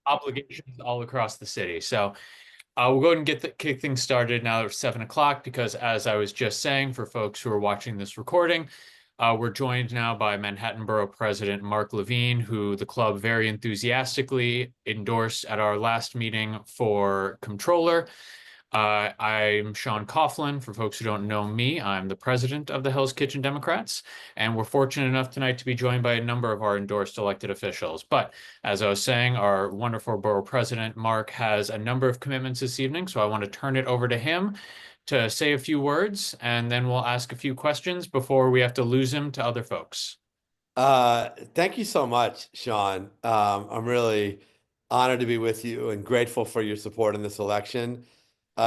obligations all across the city. So we'll go ahead and kick things started now. It's 7 o'clock because, as I was just saying, for folks who are watching this recording, we're joined now by Manhattan Borough President Mark Levine, who the club very enthusiastically endorsed at our last meeting for Comptroller. I'm Sean Coughlin. For folks who don't know me, I'm the president of the Hell's Kitchen Democrats, and we're fortunate enough tonight to be joined by a number of our endorsed elected officials. But as I was saying, our wonderful borough president, Mark, has a number of commitments this evening, so I want to turn it over to him to say a few words, and then we'll ask a few questions before we have to lose him to other folks. Thank you so much, Sean. I'm really honored to be with you and grateful for your support in this election.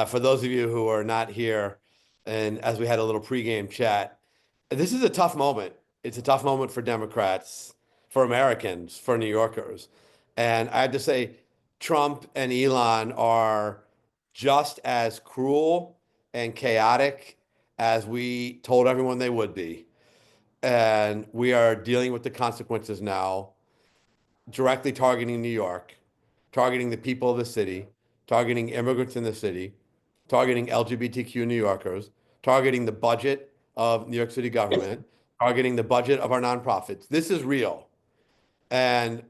For those of you who are not here, and as we had a little pregame chat, this is a tough moment. It's a tough moment for Democrats, for Americans, for New Yorkers. And I have to say, Trump and Elon are just as cruel and chaotic as we told everyone they would be. And we are dealing with the consequences now, directly targeting New York, targeting the people of the city, targeting immigrants in the city, targeting LGBTQ New Yorkers, targeting the budget of New York City government, targeting the budget of our nonprofits. This is real. And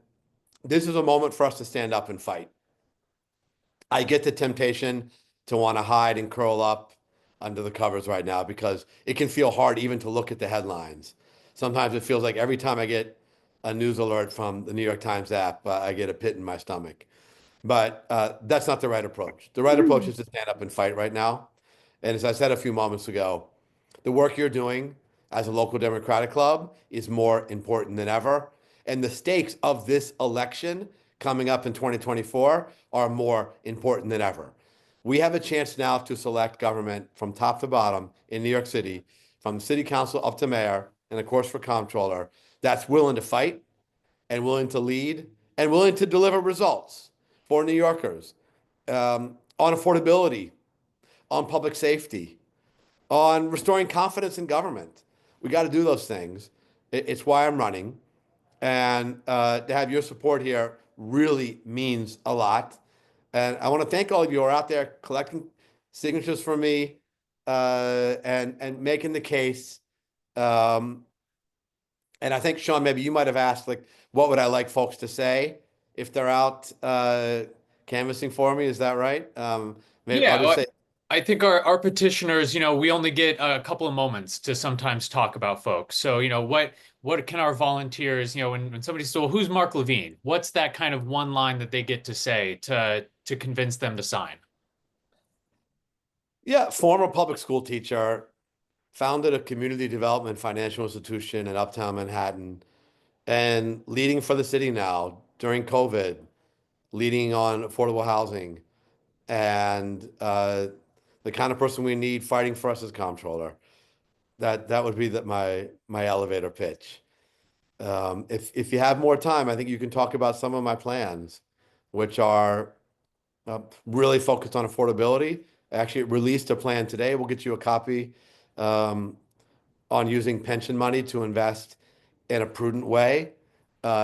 this is a moment for us to stand up and fight. I get the temptation to want to hide and curl up under the covers right now because it can feel hard even to look at the headlines. Sometimes it feels like every time I get a news alert from the New York Times app, I get a pit in my stomach. But that's not the right approach. The right approach is to stand up and fight right now. And as I said a few moments ago, the work you're doing as a local Democratic club is more important than ever. And the stakes of this election coming up in 2024 are more important than ever. We have a chance now to select government from top to bottom in New York City, from city council up to mayor, and of course for comptroller, that's willing to fight and willing to lead and willing to deliver results for New Yorkers on affordability, on public safety, on restoring confidence in government. We got to do those things. It's why I'm running. And to have your support here really means a lot. And I want to thank all of you who are out there collecting signatures for me and making the case. And I think, Sean, maybe you might have asked, like, what would I like folks to say if they're out canvassing for me? Is that right? Maybe I'll Yeah, just say, I think our petitioners, we only get a couple of moments to sometimes talk about folks. So, what can our volunteers, when somebody says, well, who's Mark Levine? What's that kind of one line that they get to say to convince them to sign? yeah, former public school teacher, founded a community development financial institution in Uptown Manhattan, and leading for the city now during COVID, leading on affordable housing, and the kind of person we need fighting for us as comptroller. That would be my elevator pitch. If you have more time, I think you can talk about some of my plans, which are really focused on affordability. I actually released a plan today. We'll get you a copy um, on using pension money to invest in a prudent way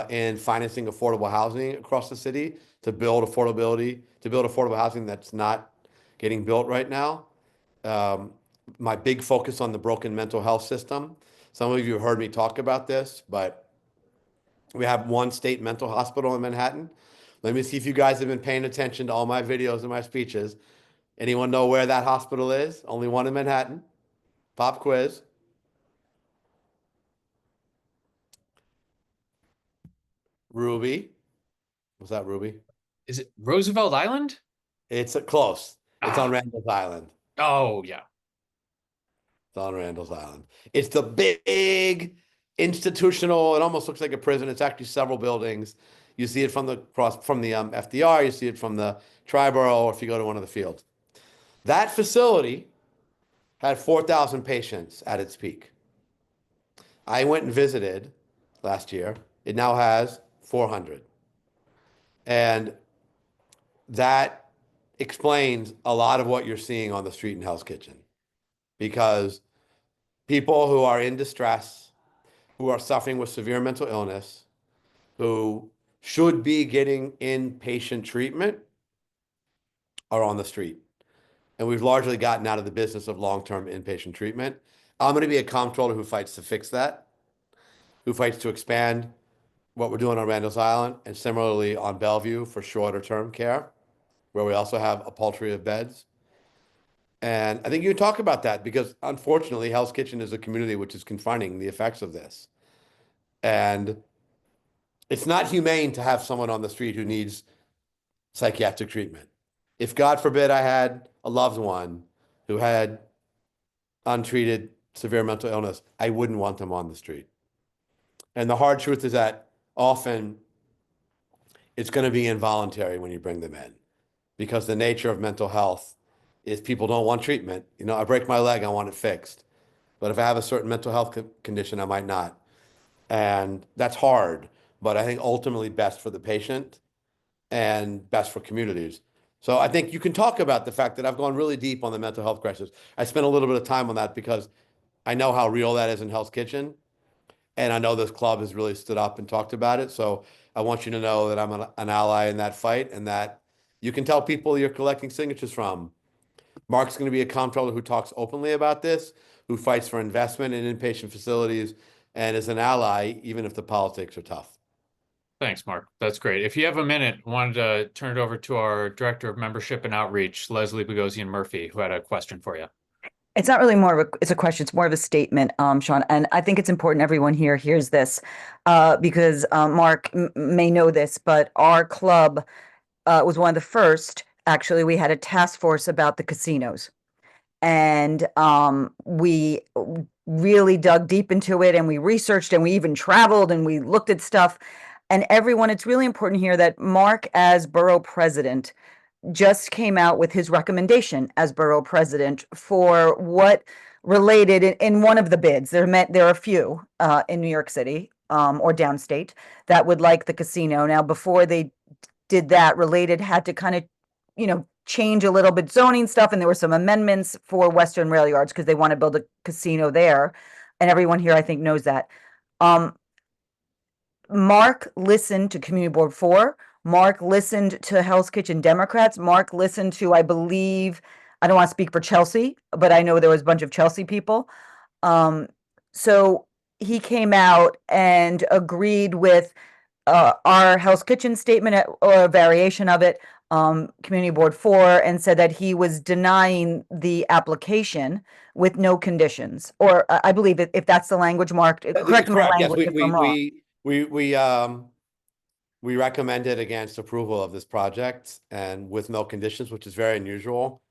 in financing affordable housing across the city to build affordable housing that's not getting built right now. Um, my big focus on the broken mental health system. Some of you have heard me talk about this, but we have one state mental hospital in Manhattan. Let me see if you guys have been paying attention to all my videos and my speeches. Anyone know where that hospital is? Only one in Manhattan. Pop quiz. Ruby. Was that Ruby? Is it Roosevelt Island? It's close. It's on Ah, Randall's Island. oh yeah. It's on Randall's Island. It's the big institutional. It almost looks like a prison. It's actually several buildings. You see it from the FDR. You see it from the Triborough, or if you go to one of the fields. That facility had 4,000 patients at its peak. I went and visited last year. It now has 400. And that explains a lot of what you're seeing on the street in Hell's Kitchen because people who are in distress, who are suffering with severe mental illness, who should be getting inpatient treatment are on the street. And we've largely gotten out of the business of long-term inpatient treatment. I'm going to be a comptroller who fights to fix that, who fights to expand what we're doing on Randall's Island, and similarly on Bellevue for shorter term care, where we also have a paltry of beds. And I think you can talk about that because unfortunately, Hell's Kitchen is a community which is confronting the effects of this. And it's not humane to have someone on the street who needs psychiatric treatment. If God forbid I had a loved one who had untreated severe mental illness, I wouldn't want them on the street. And the hard truth is that often it's going to be involuntary when you bring them in because the nature of mental health is people don't want treatment. You know, I break my leg, I want it fixed. But if I have a certain mental health condition, I might not. And that's hard, but I think ultimately best for the patient and best for communities. So I think you can talk about the fact that I've gone really deep on the mental health crisis. I spent a little bit of time on that because I know how real that is in Hell's Kitchen. And I know this club has really stood up and talked about it. So I want you to know that I'm an ally in that fight and that you can tell people you're collecting signatures from. Mark's going to be a comptroller who talks openly about this, who fights for investment in inpatient facilities, and is an ally, even if the politics are tough. Thanks, Mark. That's great. If you have a minute, I wanted to turn it over to our Director of Membership and Outreach, Leslie Bogosian Murphy, who had a question for you. It's not really more of it's a question. It's more of a statement, Sean. And I think it's important everyone here hears this because Mark may know this, but our club was one of the first. Actually, we had a task force about the casinos. And we really dug deep into it and we researched and we even traveled and we looked at stuff. And everyone, it's really important here that Mark, as borough president, just came out with his recommendation as borough president for what related in one of the bids. There are a few in New York City or downstate that would like the casino. Now, before they did that, Related had to kind of, change a little bit zoning stuff, and there were some amendments for Western Rail Yards because they want to build a casino there, and everyone here I think knows that. Mark listened to Community Board 4. Mark listened to Hell's Kitchen Democrats. Mark listened to, I believe, I don't want to speak for Chelsea, but I know there was a bunch of Chelsea people. So he came out and agreed with our Hell's Kitchen statement or a variation of it, Community Board 4, and said that he was denying the application with no conditions. Or I believe if that's the language, Mark, correct my language if I'm wrong. We recommended against approval of this project and with no conditions, which is very unusual.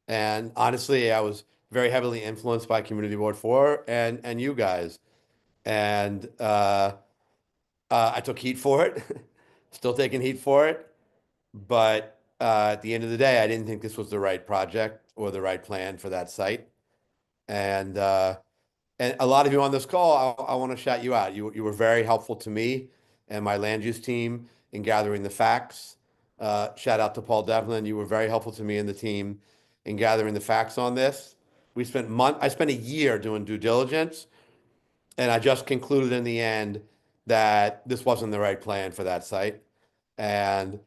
And honestly, I was very heavily influenced by Community Board 4 and you guys. And I took heat for it, still taking heat for it. But at the end of the day, I didn't think this was the right project or the right plan for that site. And a lot of you on this call, I want to shout you out. You were very helpful to me and my land use team in gathering the facts. Shout out to Paul Devlin. You were very helpful to me and the team in gathering the facts on this. I spent a year doing due diligence, and I just concluded in the end that this wasn't the right plan for that site. And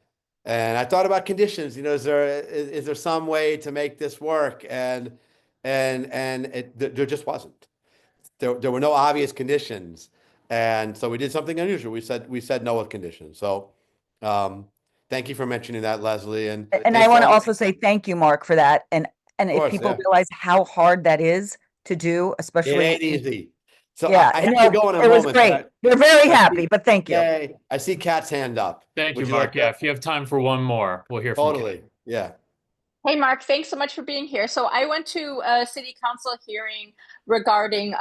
I thought about conditions. Is there some way to make this work? And there just wasn't. There were no obvious conditions, and so we did something unusual. We said no with conditions. So, thank you for mentioning that, Leslie. And I want to also say thank you, Mark, for that. And if people yeah. realize how hard that is to do, especially It ain't easy. So yeah, I have to go in a it was moment. great. We're very happy, but thank you. Yay. I see Kat's hand up. Thank you, Would Mark. like Yeah, if you have time for one more, we'll hear from Kat. Totally. Yeah. Hey, Mark, thanks so much for being here. So I went to a city council hearing regarding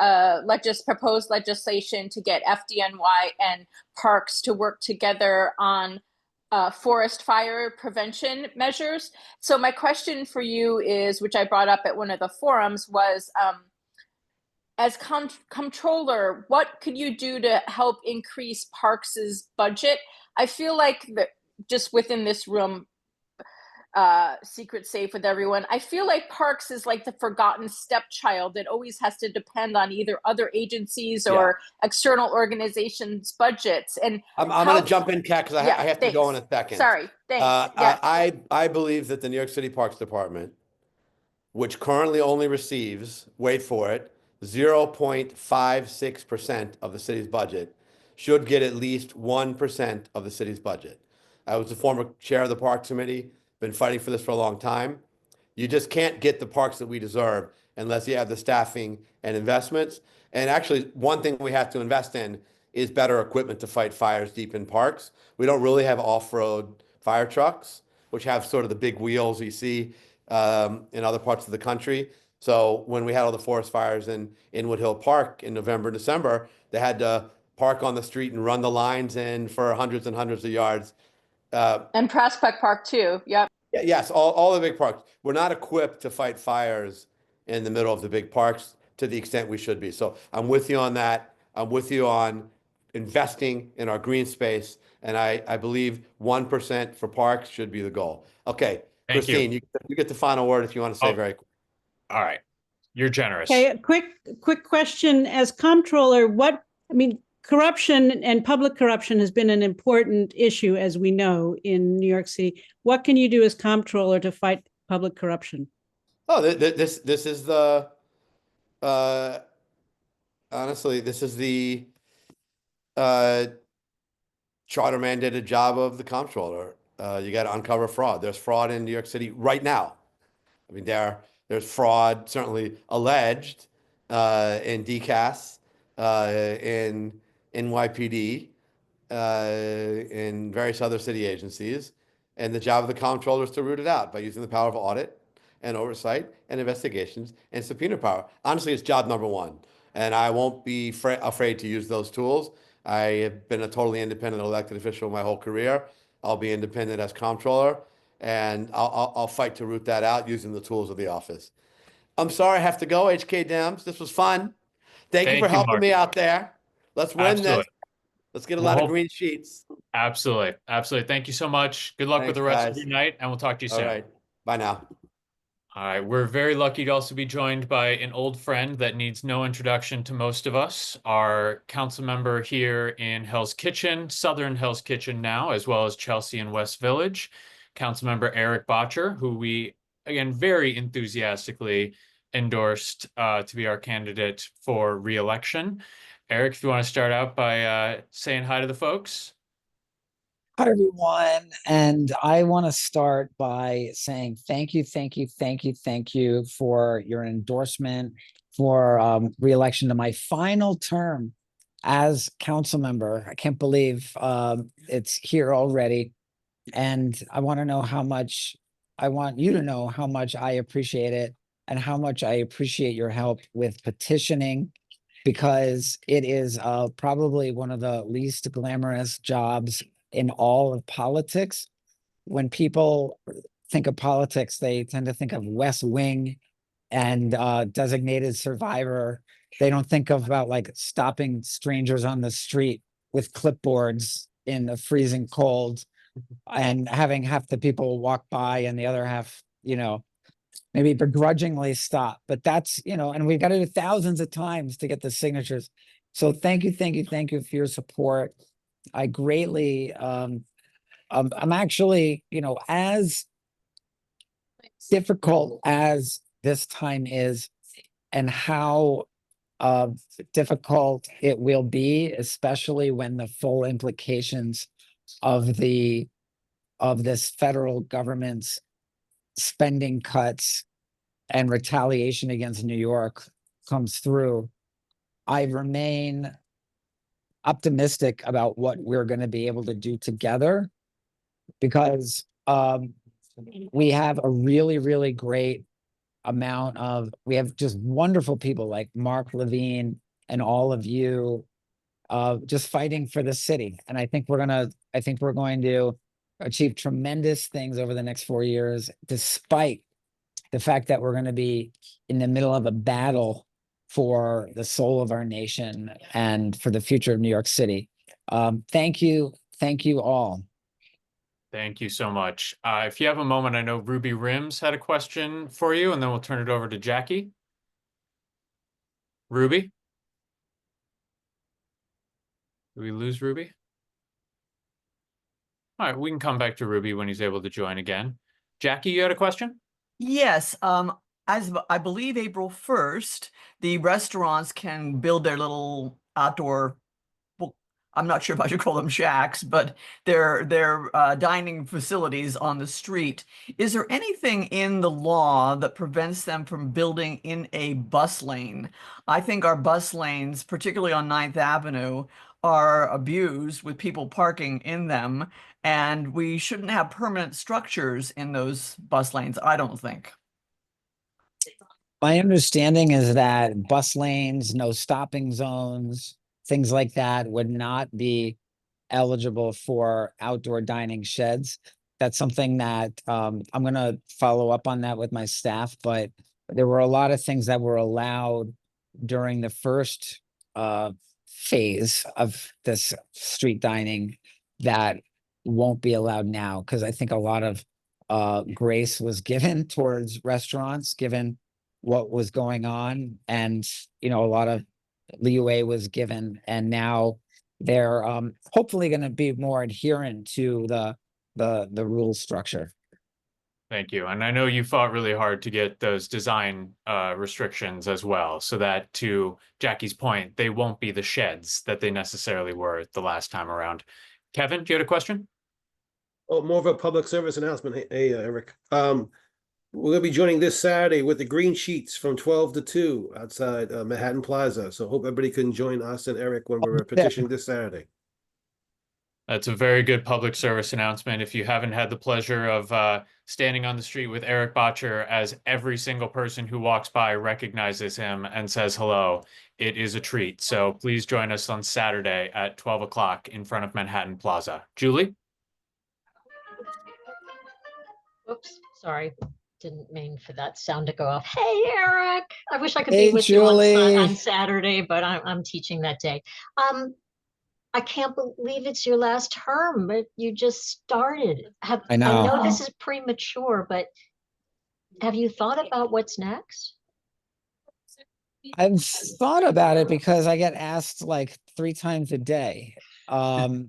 proposed legislation to get FDNY and parks to work together on forest fire prevention measures. So my question for you is, which I brought up at one of the forums, was as comptroller, what could you do to help increase Parks's budget? I feel like just within this room, secret safe with everyone. I feel like parks is like the forgotten stepchild that always has to depend on either other agencies or external organizations' budgets. And I'm going to jump in, Kat, because I have to go in a second. Sorry, thanks. I believe that the New York City Parks Department, which currently only receives, wait for it, 0.56% of the city's budget, should get at least 1% of the city's budget. I was the former chair of the Parks Committee, been fighting for this for a long time. You just can't get the parks that we deserve unless you have the staffing and investments. And actually, one thing we have to invest in is better equipment to fight fires deep in parks. We don't really have off-road fire trucks, which have sort of the big wheels you see in other parts of the country. So when we had all the forest fires in Inwood Hill Park in November and December, they had to park on the street and run the lines in for hundreds and hundreds of yards. And Prospect Park too. Yep. Yes, all the big parks. We're not equipped to fight fires in the middle of the big parks to the extent we should be. So I'm with you on that. I'm with you on investing in our green space. And I believe 1% for parks should be the goal. Okay, Thank Christine, you. you get the final word if you want to say very quick. All right. You're generous. Okay, a quick question. As comptroller, corruption and public corruption has been an important issue, as we know, in New York City. What can you do as comptroller to fight public corruption? Oh, this is the honestly, this is the charter mandated job of the comptroller. You got to uncover fraud. There's fraud in New York City right now. I mean, there's fraud certainly alleged in DCAS, in NYPD, in various other city agencies. And the job of the comptroller is to root it out by using the power of audit and oversight and investigations and subpoena power. Honestly, it's job number one. And I won't be afraid to use those tools. I have been a totally independent elected official my whole career. I'll be independent as comptroller, and I'll fight to root that out using the tools of the office. I'm sorry I have to go, HKDems. This was fun. Thank you for helping me out there. Let's win this. Let's get a lot of green sheets. Absolutely. Absolutely. Thank you so much. Good luck with the rest of your night, and we'll talk to you soon. All right. Bye now. All right. We're very lucky to also be joined by an old friend that needs no introduction to most of us, our council member here in Hell's Kitchen, Southern Hell's Kitchen now, as well as Chelsea and West Village, Council Member Erik Bottcher, who we, again, very enthusiastically endorsed to be our candidate for re-election. Erik, if you want to start out by saying hi to the folks. Hi, everyone. And I want to start by saying thank you for your endorsement for re-election to my final term as council member. I can't believe it's here already. And I want you to know how much I appreciate it and how much I appreciate your help with petitioning, because it is probably one of the least glamorous jobs in all of politics. When people think of politics, they tend to think of West Wing and designated survivor. They don't think about like stopping strangers on the street with clipboards in the freezing cold and having half the people walk by and the other half, maybe begrudgingly stop. But that's, and we've got to do thousands of times to get the signatures. So thank you for your support. I greatly, I'm actually, as difficult as this time is and how difficult it will be, especially when the full implications of this federal government's spending cuts and retaliation against New York comes through, I remain optimistic about what we're going to be able to do together, because we have a really great we have just wonderful people like Mark Levine and all of you just fighting for the city. And I think we're going to achieve tremendous things over the next 4 years, despite the fact that we're going to be in the middle of a battle for the soul of our nation and for the future of New York City. Thank you all. Thank you so much. If you have a moment, I know Ruby Rims had a question for you, and then we'll turn it over to Jackie. Ruby? Did we lose Ruby? All right, we can come back to Ruby when he's able to join again. Jackie, you had a question? Yes, as I believe April 1st, the restaurants can build their little outdoor, well, I'm not sure if I should call them shacks, but their dining facilities on the street. Is there anything in the law that prevents them from building in a bus lane? I think our bus lanes, particularly on 9th Avenue, are abused with people parking in them, and we shouldn't have permanent structures in those bus lanes, I don't think. My understanding is that bus lanes, no stopping zones, things like that would not be eligible for outdoor dining sheds. That's something that I'm going to follow up on that with my staff, but there were a lot of things that were allowed during the first phase of this street dining that won't be allowed now, because I think a lot of grace was given towards restaurants, given what was going on, and a lot of leeway was given, and now they're hopefully going to be more adherent to the rule structure. Thank you. And I know you fought really hard to get those design restrictions as well, so that, to Jackie's point, they won't be the sheds that they necessarily were the last time around. Kevin, do you have a question? Oh, more of a public service announcement. Hey, Eric. We're gonna be joining this Saturday with the green sheets from 12 to 2 outside Manhattan Plaza. So hope everybody can join us and Eric when we're petitioning this Saturday. That's a very good public service announcement. If you haven't had the pleasure of standing on the street with Erik Bottcher, as every single person who walks by recognizes him and says hello, it is a treat. So please join us on Saturday at 12 o'clock in front of Manhattan Plaza. Julie? Oops, sorry. Didn't mean for that sound to go off. Hey, Eric. I wish I could Hey, be with Julie. you on Saturday, but I'm teaching that day. I can't believe it's your last term, but you just started. I know. I know this is premature, but have you thought about what's next? I've thought about it because I get asked like 3 times a day. And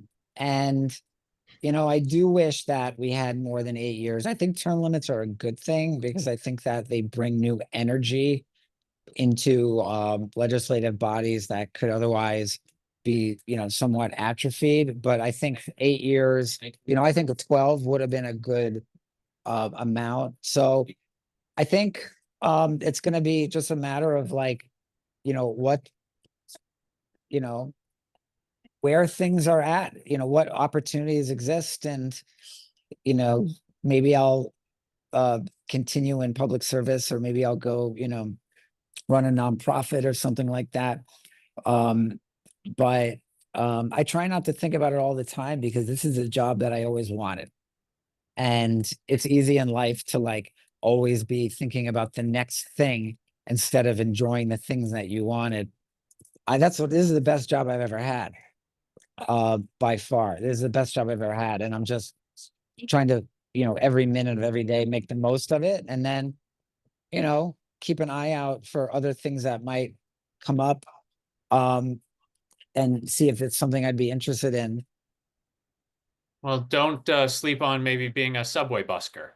I do wish that we had more than 8 years. I think term limits are a good thing because I think that they bring new energy into legislative bodies that could otherwise be, somewhat atrophied. But I think 8 years, I think 12 would have been a good amount. So I think it's going to be just a matter of like, what, where things are at, what opportunities exist. And, maybe I'll continue in public service, or maybe I'll go, run a nonprofit or something like that. But I try not to think about it all the time because this is a job that I always wanted. And it's easy in life to like always be thinking about the next thing instead of enjoying the things that you wanted. This is the best job I've ever had. By far, this is the best job I've ever had. And I'm just trying to, every minute of every day, make the most of it. And then, keep an eye out for other things that might come up, and see if it's something I'd be interested in. Well, don't sleep on maybe being a subway busker.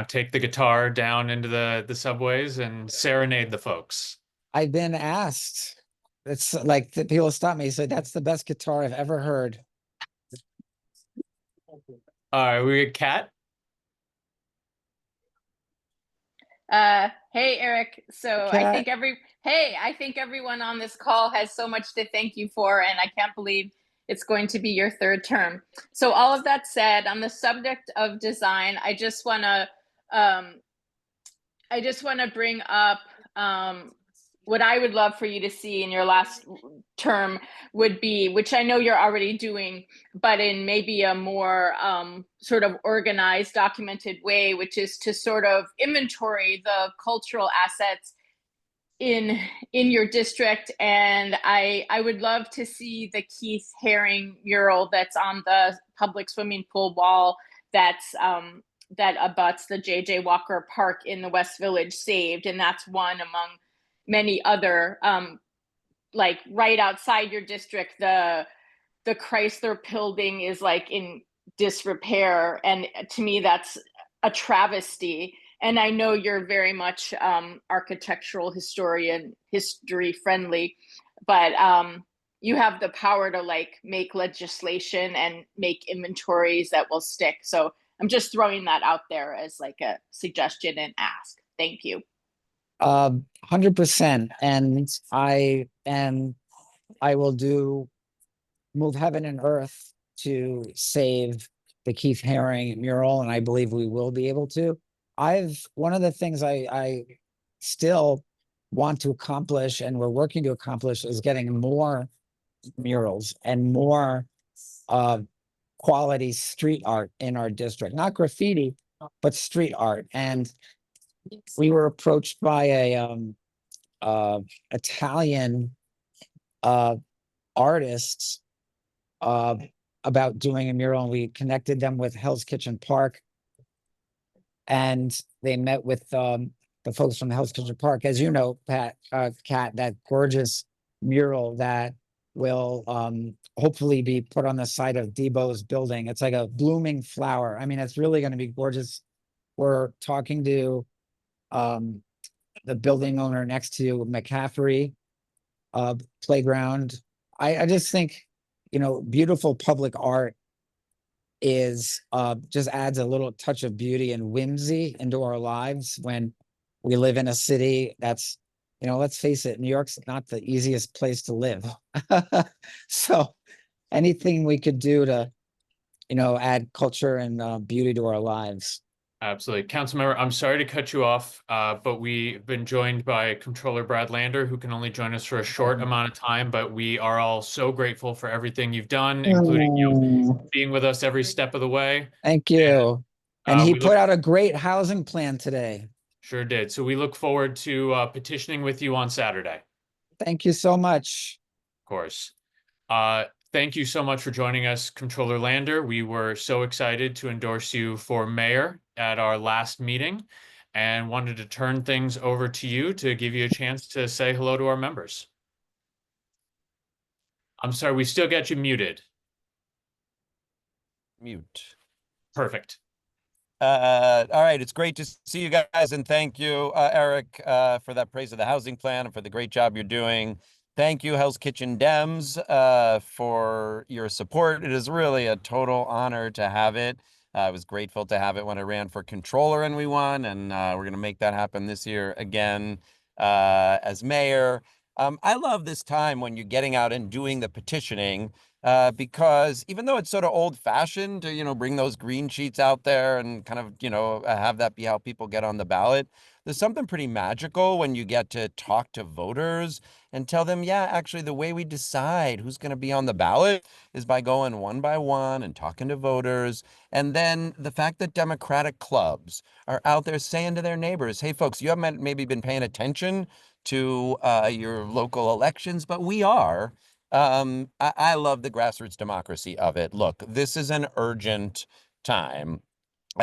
Take the guitar down into the subways and serenade the folks. I've been asked. It's like people stop me, so that's the best guitar I've ever heard. All right, we got Kat. Hey, Eric. So Kat. I think everyone on this call has so much to thank you for, and I can't believe it's going to be your 3rd term. So all of that said, on the subject of design, I just want to bring up what I would love for you to see in your last term would be, which I know you're already doing, but in maybe a more sort of organized, documented way, which is to sort of inventory the cultural assets in your district. And I would love to see the Keith Haring mural that's on the public swimming pool wall that abuts the J.J. Walker Park in the West Village saved, and that's one among many other. Like right outside your district, the Chrysler building is like in disrepair, and to me that's a travesty. And I know you're very much architectural historian, history friendly, but you have the power to like make legislation and make inventories that will stick. So I'm just throwing that out there as like a suggestion and ask. Thank you. 100%. And I will move heaven and earth to save the Keith Haring mural, and I believe we will be able to. One of the things I still want to accomplish, and we're working to accomplish, is getting more murals and more quality street art in our district. Not graffiti, but street art. And we were approached by a Italian artists about doing a mural, and we connected them with Hell's Kitchen Park, and they met with the folks from Hell's Kitchen Park, as you know, Kat, that gorgeous mural that will hopefully be put on the side of Debo's building. It's like a blooming flower. I mean, it's really going to be gorgeous. We're talking to the building owner next to McCaffrey playground. I just think, beautiful public art is just adds a little touch of beauty and whimsy into our lives when we live in a city that's, let's face it, New York's not the easiest place to live. So anything we could do to, add culture and beauty to our lives. Absolutely. Councilmember, I'm sorry to cut you off, but we've been joined by Comptroller Brad Lander, who can only join us for a short amount of time, but we are all so grateful for everything you've done, including you being with us every step of the way. Thank you. And he we put out a great housing plan today. Sure did. So we look forward to petitioning with you on Saturday. Thank you so much. Of course. Thank you so much for joining us, Comptroller Lander. We were so excited to endorse you for mayor at our last meeting and wanted to turn things over to you to give you a chance to say hello to our members. I'm sorry, we still got you muted. Mute. Perfect. All right, it's great to see you guys, and thank you, Erik, for that praise of the housing plan and for the great job you're doing. Thank you, Hell's Kitchen Dems, for your support. It is really a total honor to have it. I was grateful to have it when I ran for controller and we won, and we're going to make that happen this year again as mayor. I love this time when you're getting out and doing the petitioning, because even though it's sort of old-fashioned to, bring those green sheets out there and kind of, have that be how people get on the ballot, there's something pretty magical when you get to talk to voters and tell them, yeah, actually, the way we decide who's going to be on the ballot is by going one by one and talking to voters. And then the fact that Democratic clubs are out there saying to their neighbors, hey, folks, you haven't maybe been paying attention to your local elections, but we are. I love the grassroots democracy of it. Look, this is an urgent time.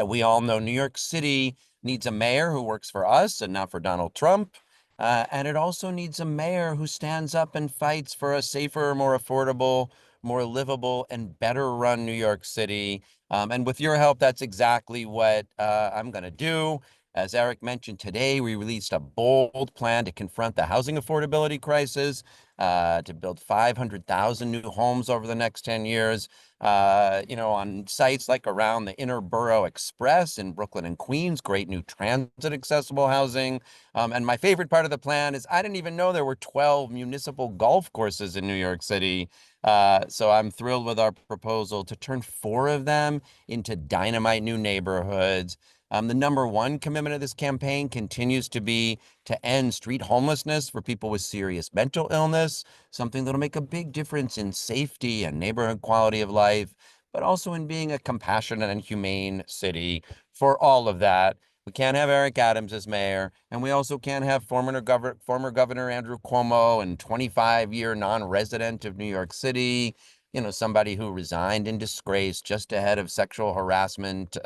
We all know New York City needs a mayor who works for us and not for Donald Trump. And it also needs a mayor who stands up and fights for a safer, more affordable, more livable, and better run New York City. And with your help, that's exactly what I'm going to do. As Erik mentioned today, we released a bold plan to confront the housing affordability crisis, to build 500,000 new homes over the next 10 years, on sites like around the Inner Borough Express in Brooklyn and Queens, great new transit accessible housing. And my favorite part of the plan is I didn't even know there were 12 municipal golf courses in New York City. So I'm thrilled with our proposal to turn 4 of them into dynamite new neighborhoods. The number one commitment of this campaign continues to be to end street homelessness for people with serious mental illness, something that'll make a big difference in safety and neighborhood quality of life, but also in being a compassionate and humane city. For all of that, we can't have Eric Adams as mayor, and we also can't have former Governor Andrew Cuomo and 25-year non-resident of New York City. somebody who resigned in disgrace just ahead of sexual harassment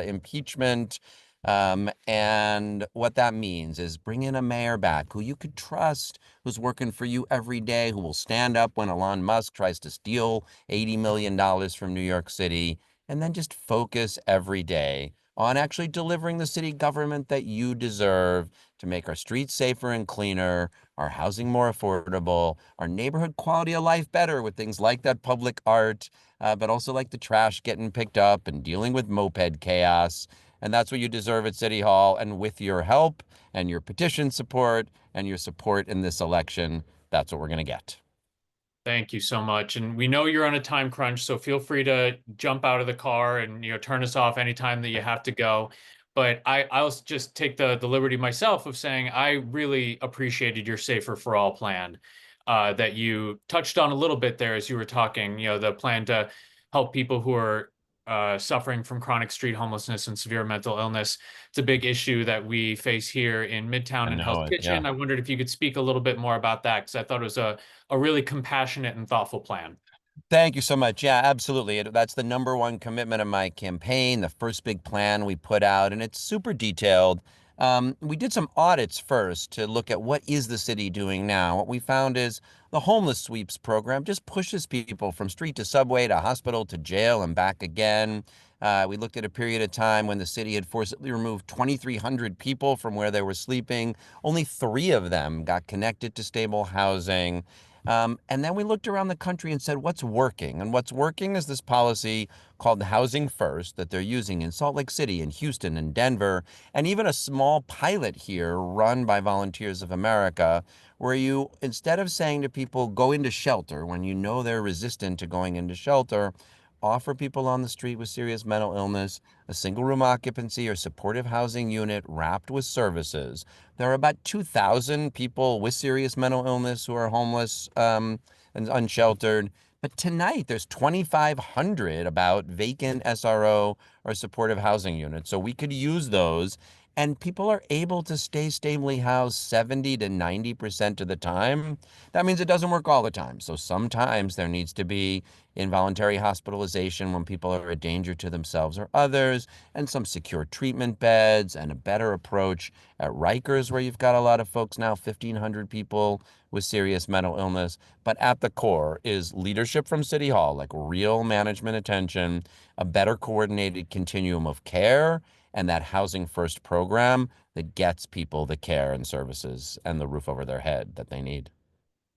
impeachment. And what that means is bring in a mayor back who you could trust, who's working for you every day, who will stand up when Elon Musk tries to steal $80 million from New York City, and then just focus every day on actually delivering the city government that you deserve to make our streets safer and cleaner, our housing more affordable, our neighborhood quality of life better with things like that public art, but also like the trash getting picked up and dealing with moped chaos. And that's what you deserve at City Hall. And with your help and your petition support and your support in this election, that's what we're going to get. Thank you so much. And we know you're on a time crunch, so feel free to jump out of the car and turn us off anytime that you have to go. But I'll just take the liberty myself of saying I really appreciated your Safer for All plan that you touched on a little bit there as you were talking, the plan to help people who are suffering from chronic street homelessness and severe mental illness. It's a big issue that we face here in Midtown and Hell's Kitchen. I wondered if you could speak a little bit more about that, because I thought it was a really compassionate and thoughtful plan. Thank you so much. Yeah, absolutely. That's the #1 commitment of my campaign, the first big plan we put out, and it's super detailed. We did some audits first to look at what is the city doing now. What we found is the homeless sweeps program just pushes people from street to subway to hospital to jail and back again. We looked at a period of time when the city had forcibly removed 2,300 people from where they were sleeping. Only 3 of them got connected to stable housing. And then we looked around the country and said, what's working? And what's working is this policy called Housing First that they're using in Salt Lake City and Houston and Denver, and even a small pilot here run by Volunteers of America, where you, instead of saying to people, go into shelter when you know they're resistant to going into shelter, offer people on the street with serious mental illness a single room occupancy or supportive housing unit wrapped with services. There are about 2,000 people with serious mental illness who are homeless and unsheltered. But tonight there's 2,500 about vacant SRO or supportive housing units. So we could use those, and people are able to stay stably housed 70 to 90% of the time. That means it doesn't work all the time. So sometimes there needs to be involuntary hospitalization when people are a danger to themselves or others, and some secure treatment beds, and a better approach at Rikers, where you've got a lot of folks now, 1,500 people with serious mental illness. But at the core is leadership from City Hall, like real management attention, a better coordinated continuum of care, and that Housing First program that gets people the care and services and the roof over their head that they need.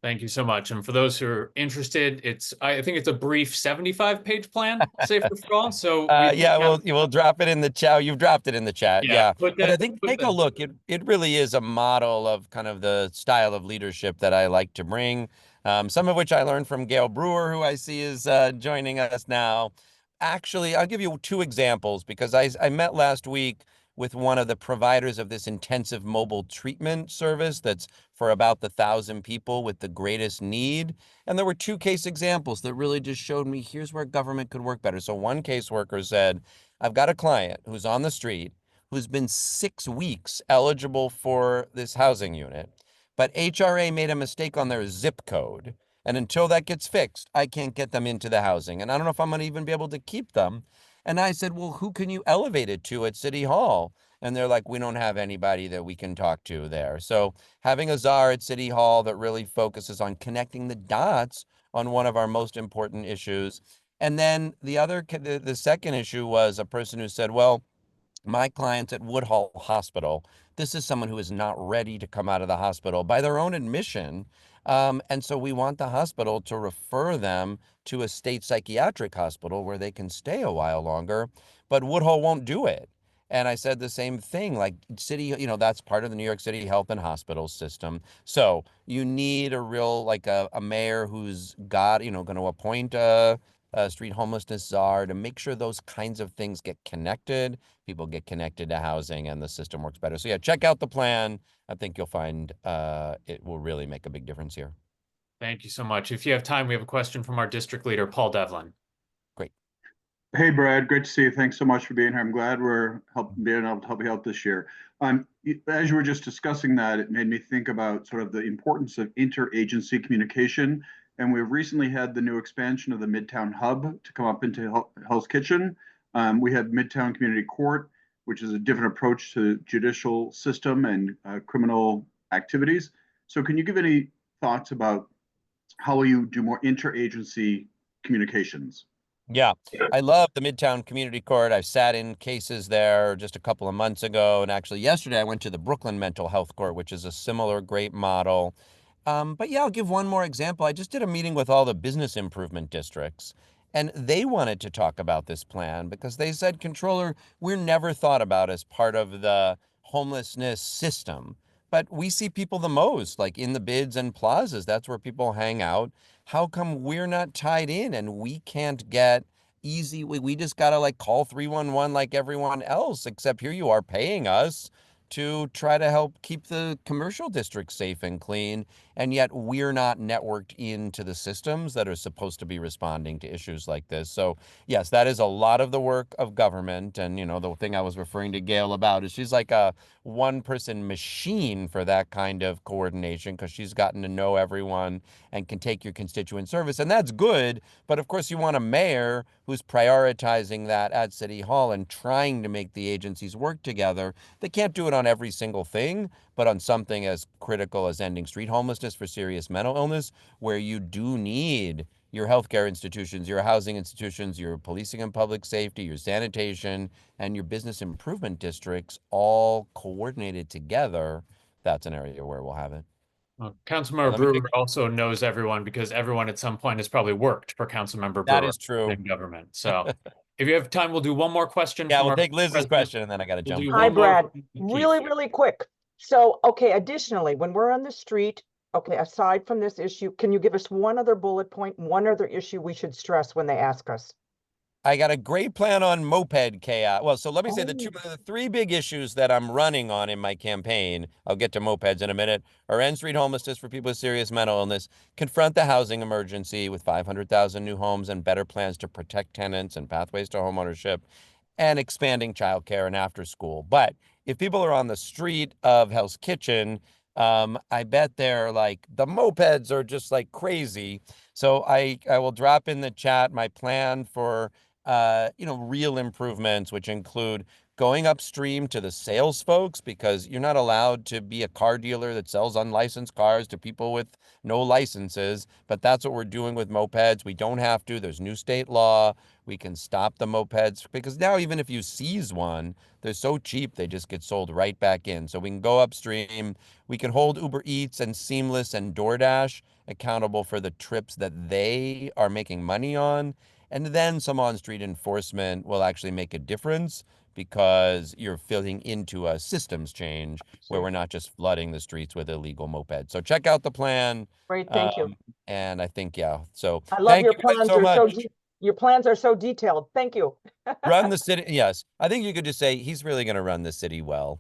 Thank you so much. And for those who are interested, I think it's a brief 75-page plan, Safer for All. So yeah, we'll drop it in the chat. You've dropped it in the chat. Yeah. But I think take a look. It really is a model of kind of the style of leadership that I like to bring. Some of which I learned from Gale Brewer, who I see is joining us now. Actually, I'll give you 2 examples, because I met last week with one of the providers of this intensive mobile treatment service that's for about the 1,000 people with the greatest need. And there were 2 case examples that really just showed me here's where government could work better. So one caseworker said, I've got a client who's on the street who's been 6 weeks eligible for this housing unit, but HRA made a mistake on their zip code. And until that gets fixed, I can't get them into the housing. And I don't know if I'm going to even be able to keep them. And I said, well, who can you elevate it to at City Hall? And they're like, we don't have anybody that we can talk to there. So having a czar at City Hall that really focuses on connecting the dots on one of our most important issues. And then the second issue was a person who said, well, my clients at Woodhull Hospital, this is someone who is not ready to come out of the hospital by their own admission. And so we want the hospital to refer them to a state psychiatric hospital where they can stay a while longer, but Woodhull won't do it. And I said the same thing, like city, that's part of the New York City health and hospital system. So you need a real, like a mayor who's got, going to appoint a street homelessness czar to make sure those kinds of things get connected, people get connected to housing, and the system works better. So yeah, check out the plan. I think you'll find it will really make a big difference here. Thank you so much. If you have time, we have a question from our district leader, Paul Devlin. Great. Hey, Brad, great to see you. Thanks so much for being here. I'm glad we're being able to help you out this year. As you were just discussing that, it made me think about sort of the importance of interagency communication And we've recently had the new expansion of the Midtown Hub to come up into Hell's Kitchen. We have Midtown Community Court, which is a different approach to judicial system and criminal activities. So can you give any thoughts about how you do more interagency communications? Yeah, I love the Midtown Community Court. I've sat in cases there just a couple of months ago. And actually yesterday I went to the Brooklyn Mental Health Court, which is a similar great model. But yeah, I'll give one more example. I just did a meeting with all the business improvement districts, and they wanted to talk about this plan because they said, Controller, we're never thought about as part of the homelessness system. But we see people the most, like in the bids and plazas. That's where people hang out. How come we're not tied in and we can't get easy? We just got to like call 311 like everyone else, except here you are paying us to try to help keep the commercial districts safe and clean. And yet we're not networked into the systems that are supposed to be responding to issues like this. So yes, that is a lot of the work of government. And, you know, the thing I was referring to Gale about is she's like a one-person machine for that kind of coordination because she's gotten to know everyone and can take your constituent service. And that's good. But of course, you want a mayor who's prioritizing that at City Hall and trying to make the agencies work together. They can't do it on every single thing, but on something as critical as ending street homelessness for serious mental illness, where you do need your healthcare institutions, your housing institutions, your policing and public safety, your sanitation, and your business improvement districts all coordinated together. That's an area where we'll have it. Well, Councilmember Brewer also knows everyone because everyone at some point has probably worked for Councilmember Brewer. That is true. In government. So if you have time, we'll do one more question. Yeah, from we'll our take Liz's president. question and then I got to We'll jump. do Hi, one more Brad. from Keith. Really quick. So, okay, additionally, when we're on the street, okay, aside from this issue, can you give us one other bullet point, one other issue we should stress when they ask us? I got a great plan on moped chaos. Well, so let me say the three big issues that I'm running on in my campaign, I'll get to mopeds in a minute, are end street homelessness for people with serious mental illness, confront the housing emergency with 500,000 new homes and better plans to protect tenants and pathways to homeownership, and expanding childcare and after school. But if people are on the street of Hell's Kitchen, I bet they're like, the mopeds are just like crazy. So I will drop in the chat my plan for real improvements, which include going upstream to the sales folks, because you're not allowed to be a car dealer that sells unlicensed cars to people with no licenses. But that's what we're doing with mopeds. We don't have to. There's new state law. We can stop the mopeds because now even if you seize one, they're so cheap, they just get sold right back in. So we can go upstream. We can hold Uber Eats and Seamless and DoorDash accountable for the trips that they are making money on. And then some on-street enforcement will actually make a difference because you're filling into a systems change where we're not just flooding the streets with illegal mopeds. So check out the plan. Great, thank you. And I think, yeah, so I love thank your you guys plans. so much. Your plans are so detailed. Thank you. Run the city. Yes. I think you could just say he's really going to run the city well.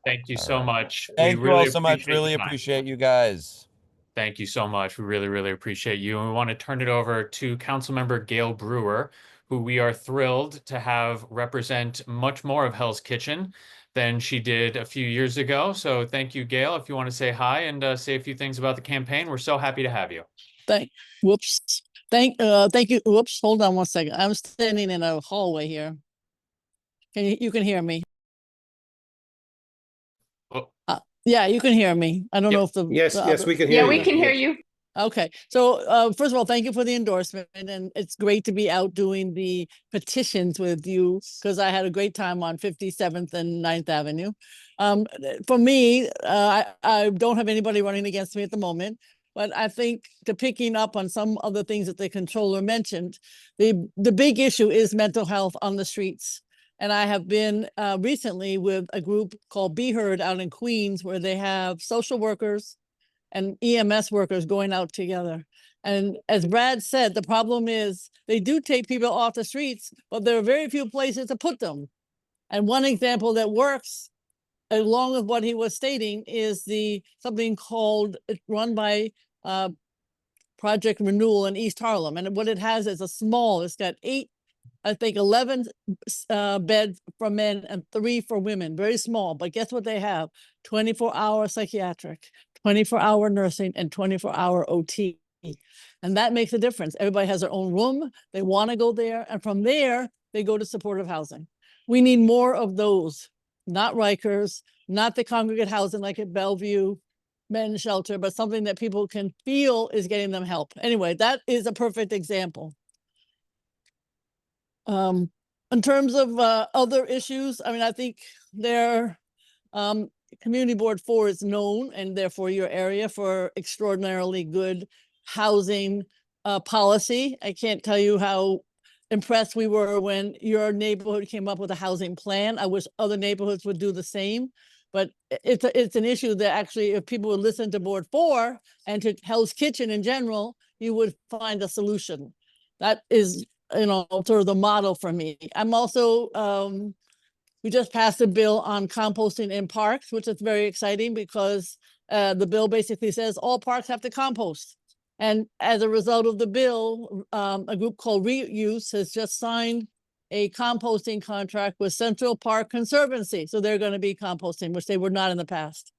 Thank you All so right. much. Thank We you all really so much. appreciate Really your time. appreciate you guys. Thank you so much. We really, really appreciate you. And we want to turn it over to Councilmember Gale Brewer, who we are thrilled to have represent much more of Hell's Kitchen than she did a few years ago. So thank you, Gale. If you want to say hi and say a few things about the campaign, we're so happy to have you. Thank you. Whoops, hold on one second. I'm standing in a hallway here. You can hear me? Oh. Yeah, you can hear me. I don't know if Yes, we can hear Yeah, you. we can hear Yes. you. Okay, so first of all, thank you for the endorsement, and it's great to be out doing the petitions with you because I had a great time on 57th and 9th Avenue. For me, I don't have anybody running against me at the moment, but I think to picking up on some of the things that the controller mentioned, the big issue is mental health on the streets. And I have been recently with a group called Be Heard out in Queens, where they have social workers and EMS workers going out together. And as Brad said, the problem is they do take people off the streets, but there are very few places to put them. And one example that works, along with what he was stating, is something called, run by Project Renewal in East Harlem. And what it has is it's got 11 beds for men and 3 for women, very small. But guess what they have? 24-hour psychiatric, 24-hour nursing, and 24-hour OT. And that makes a difference. Everybody has their own room. They want to go there. And from there, they go to supportive housing. We need more of those, not Rikers, not the congregate housing like at Bellevue, men's shelter, but something that people can feel is getting them help. Anyway, that is a perfect example. In terms of other issues, I mean, I think their Community Board 4 is known, and therefore your area, for extraordinarily good housing policy. I can't tell you how impressed we were when your neighborhood came up with a housing plan. I wish other neighborhoods would do the same. But it's an issue that actually, if people would listen to Board 4 and to Hell's Kitchen in general, you would find a solution. That is, you know, sort of the model for me. I'm also, we just passed a bill on composting in parks, which is very exciting because the bill basically says all parks have to compost. And as a result of the bill, a group called Reuse has just signed a composting contract with Central Park Conservancy. So they're going to be composting, which they were not in the past.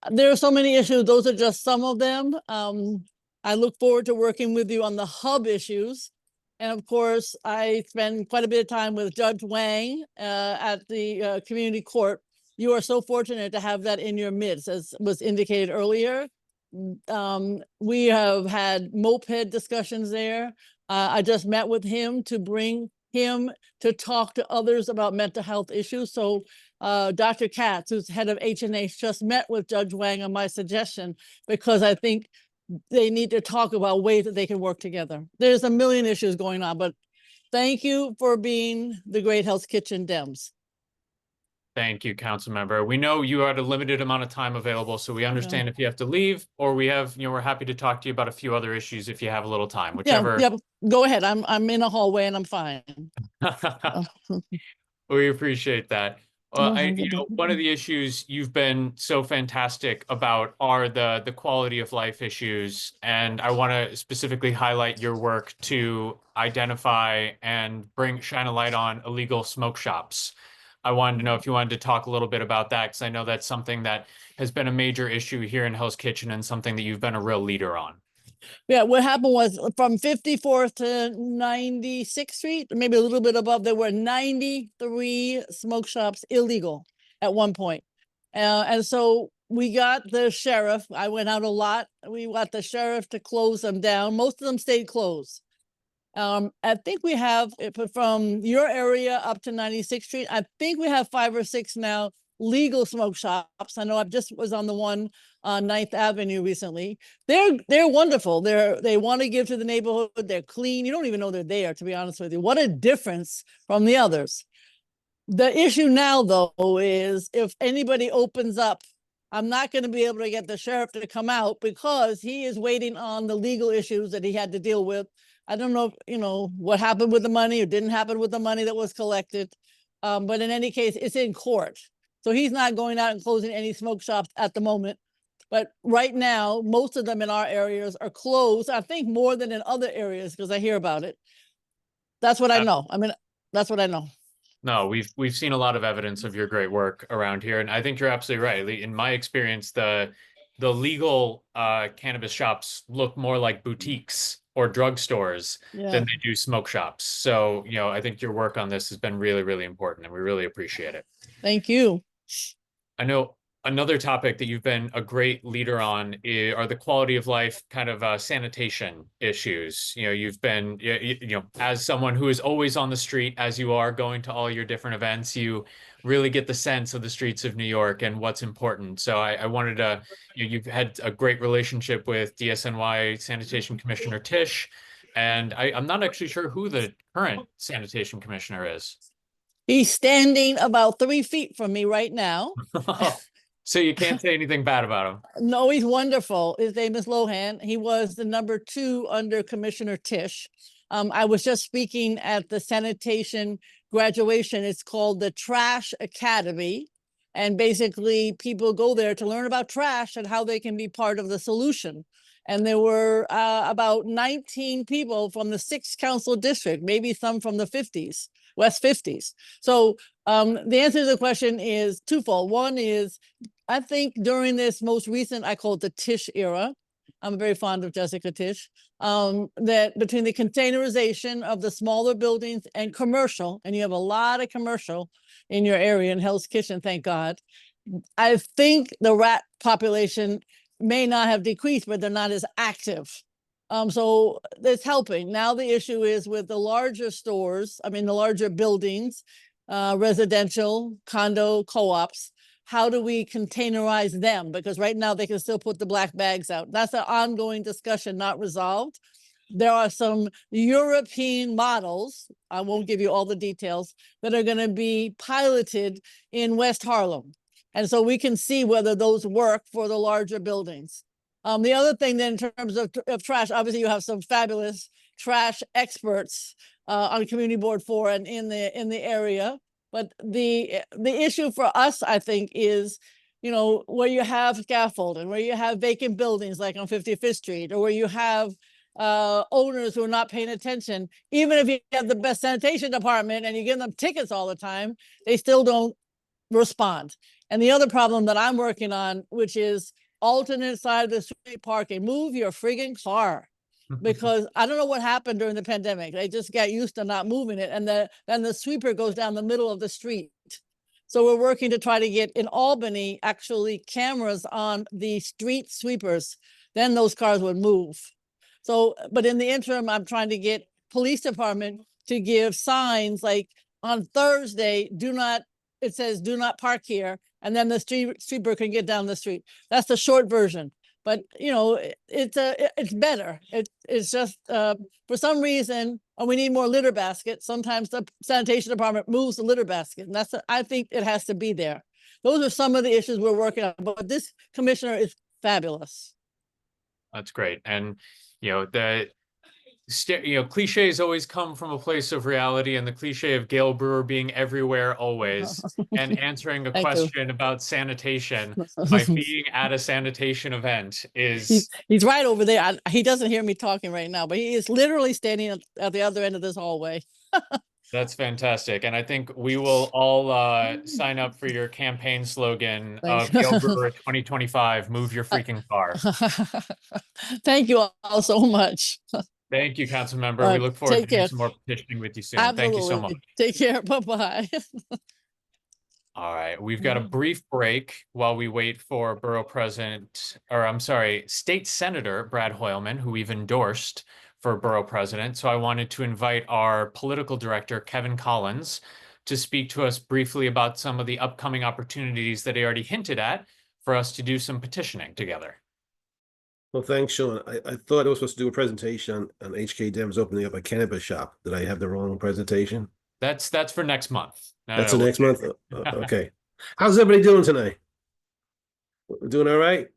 There are so many issues. Those are just some of them. I look forward to working with you on the hub issues. And of course, I spend quite a bit of time with Judge Wang at the community court. You are so fortunate to have that in your midst, as was indicated earlier. We have had moped discussions there. I just met with him to bring him to talk to others about mental health issues. So Dr. Katz, who's head of H&H, just met with Judge Wang on my suggestion, because I think they need to talk about ways that they can work together. There's a million issues going on, but thank you for being the great Hell's Kitchen Dems. Thank you, council member. We know you had a limited amount of time available, so we understand if you have to leave, or we have, you know, we're happy to talk to you about a few other issues if you have a little time, whichever. Yeah, go ahead. I'm in a hallway and I'm fine. We appreciate that. One of the issues you've been so fantastic about are the quality of life issues. And I want to specifically highlight your work to identify and shine a light on illegal smoke shops. I wanted to know if you wanted to talk a little bit about that, because I know that's something that has been a major issue here in Hell's Kitchen and something that you've been a real leader on. Yeah, what happened was from 54th to 96th Street, maybe a little bit above, there were 93 smoke shops illegal at one point. And so we got the sheriff. I went out a lot. We got the sheriff to close them down. Most of them stayed closed. I think we have, from your area up to 96th Street, I think we have 5 or 6 now legal smoke shops. I know I just was on the one on 9th Avenue recently. They're wonderful. They want to give to the neighborhood. They're clean. You don't even know they're there, to be honest with you. What a difference from the others. The issue now, though, is if anybody opens up, I'm not going to be able to get the sheriff to come out because he is waiting on the legal issues that he had to deal with. I don't know, what happened with the money or didn't happen with the money that was collected. But in any case, it's in court. So he's not going out and closing any smoke shops at the moment. But right now, most of them in our areas are closed. I think more than in other areas because I hear about it. That's what I know. I mean, that's what I know. No, we've seen a lot of evidence of your great work around here. And I think you're absolutely right. In my experience, the legal cannabis shops look more like boutiques or drugstores than they do smoke shops. So, I think your work on this has been really, really important and we really appreciate it. Thank you. I know another topic that you've been a great leader on are the quality of life kind of sanitation issues. You've been, as someone who is always on the street, as you are going to all your different events, you really get the sense of the streets of New York and what's important. So I wanted to, you've had a great relationship with DSNY Sanitation Commissioner Tisch, and I'm not actually sure who the current sanitation commissioner is. He's standing about 3 feet from me right now. So you can't say anything bad about him. No, he's wonderful. His name is Lohan. He was the #2 under Commissioner Tisch. I was just speaking at the sanitation graduation. It's called the Trash Academy. And basically people go there to learn about trash and how they can be part of the solution. And there were about 19 people from the 6th Council District, maybe some from the 50s, West 50s. So the answer to the question is twofold. One is, I think during this most recent, I call it the Tisch era, I'm very fond of Jessica Tisch, that between the containerization of the smaller buildings and commercial, and you have a lot of commercial in your area in Hell's Kitchen, thank God. I think the rat population may not have decreased, but they're not as active. So it's helping. Now the issue is with the larger stores, I mean, the larger buildings, residential, condo, co-ops, how do we containerize them? Because right now they can still put the black bags out. That's an ongoing discussion, not resolved. There are some European models, I won't give you all the details, that are going to be piloted in West Harlem. And so we can see whether those work for the larger buildings. The other thing then in terms of trash, obviously you have some fabulous trash experts on Community Board 4 and in the area. But the issue for us, I think, is, you know, where you have scaffolding, where you have vacant buildings like on 55th Street, or where you have owners who are not paying attention. Even if you have the best sanitation department and you give them tickets all the time, they still don't respond. And the other problem that I'm working on, which is alternate side of the street parking, move your friggin' car. Because I don't know what happened during the pandemic. They just got used to not moving it. And then the sweeper goes down the middle of the street. So we're working to try to get in Albany, actually cameras on the street sweepers. Then those cars would move. So, but in the interim, I'm trying to get police department to give signs like on Thursday, it says do not park here. And then the sweeper can get down the street. That's the short version. But, you know, it's better. It's just for some reason, we need more litter baskets. Sometimes the sanitation department moves the litter basket. And I think it has to be there. Those are some of the issues we're working on. But this commissioner is fabulous. That's great. And, you know, cliches always come from a place of reality, and the cliche of Gale Brewer being everywhere always and answering a question about sanitation by being at a sanitation event is... He's right over there. He doesn't hear me talking right now, but he is literally standing at the other end of this hallway. That's fantastic. And I think we will all sign up for your campaign slogan of Gale Brewer 2025, move your freaking car. Thank you all so much. Thank you, Council Member. We look forward to doing care. some more petitioning with you soon. Absolutely. Thank you so much. Take care. Bye-bye. All right. We've got a brief break while we wait for State Senator Brad Hoylman, who we've endorsed for Borough President. So I wanted to invite our political director, Kevin Collins, to speak to us briefly about some of the upcoming opportunities that he already hinted at for us to do some petitioning together. Well, thanks, Sean. I thought I was supposed to do a presentation on HKDems opening up a cannabis shop. Did I have the wrong presentation? That's for next month. That's the next month? Okay. How's everybody doing tonight? We're doing all right?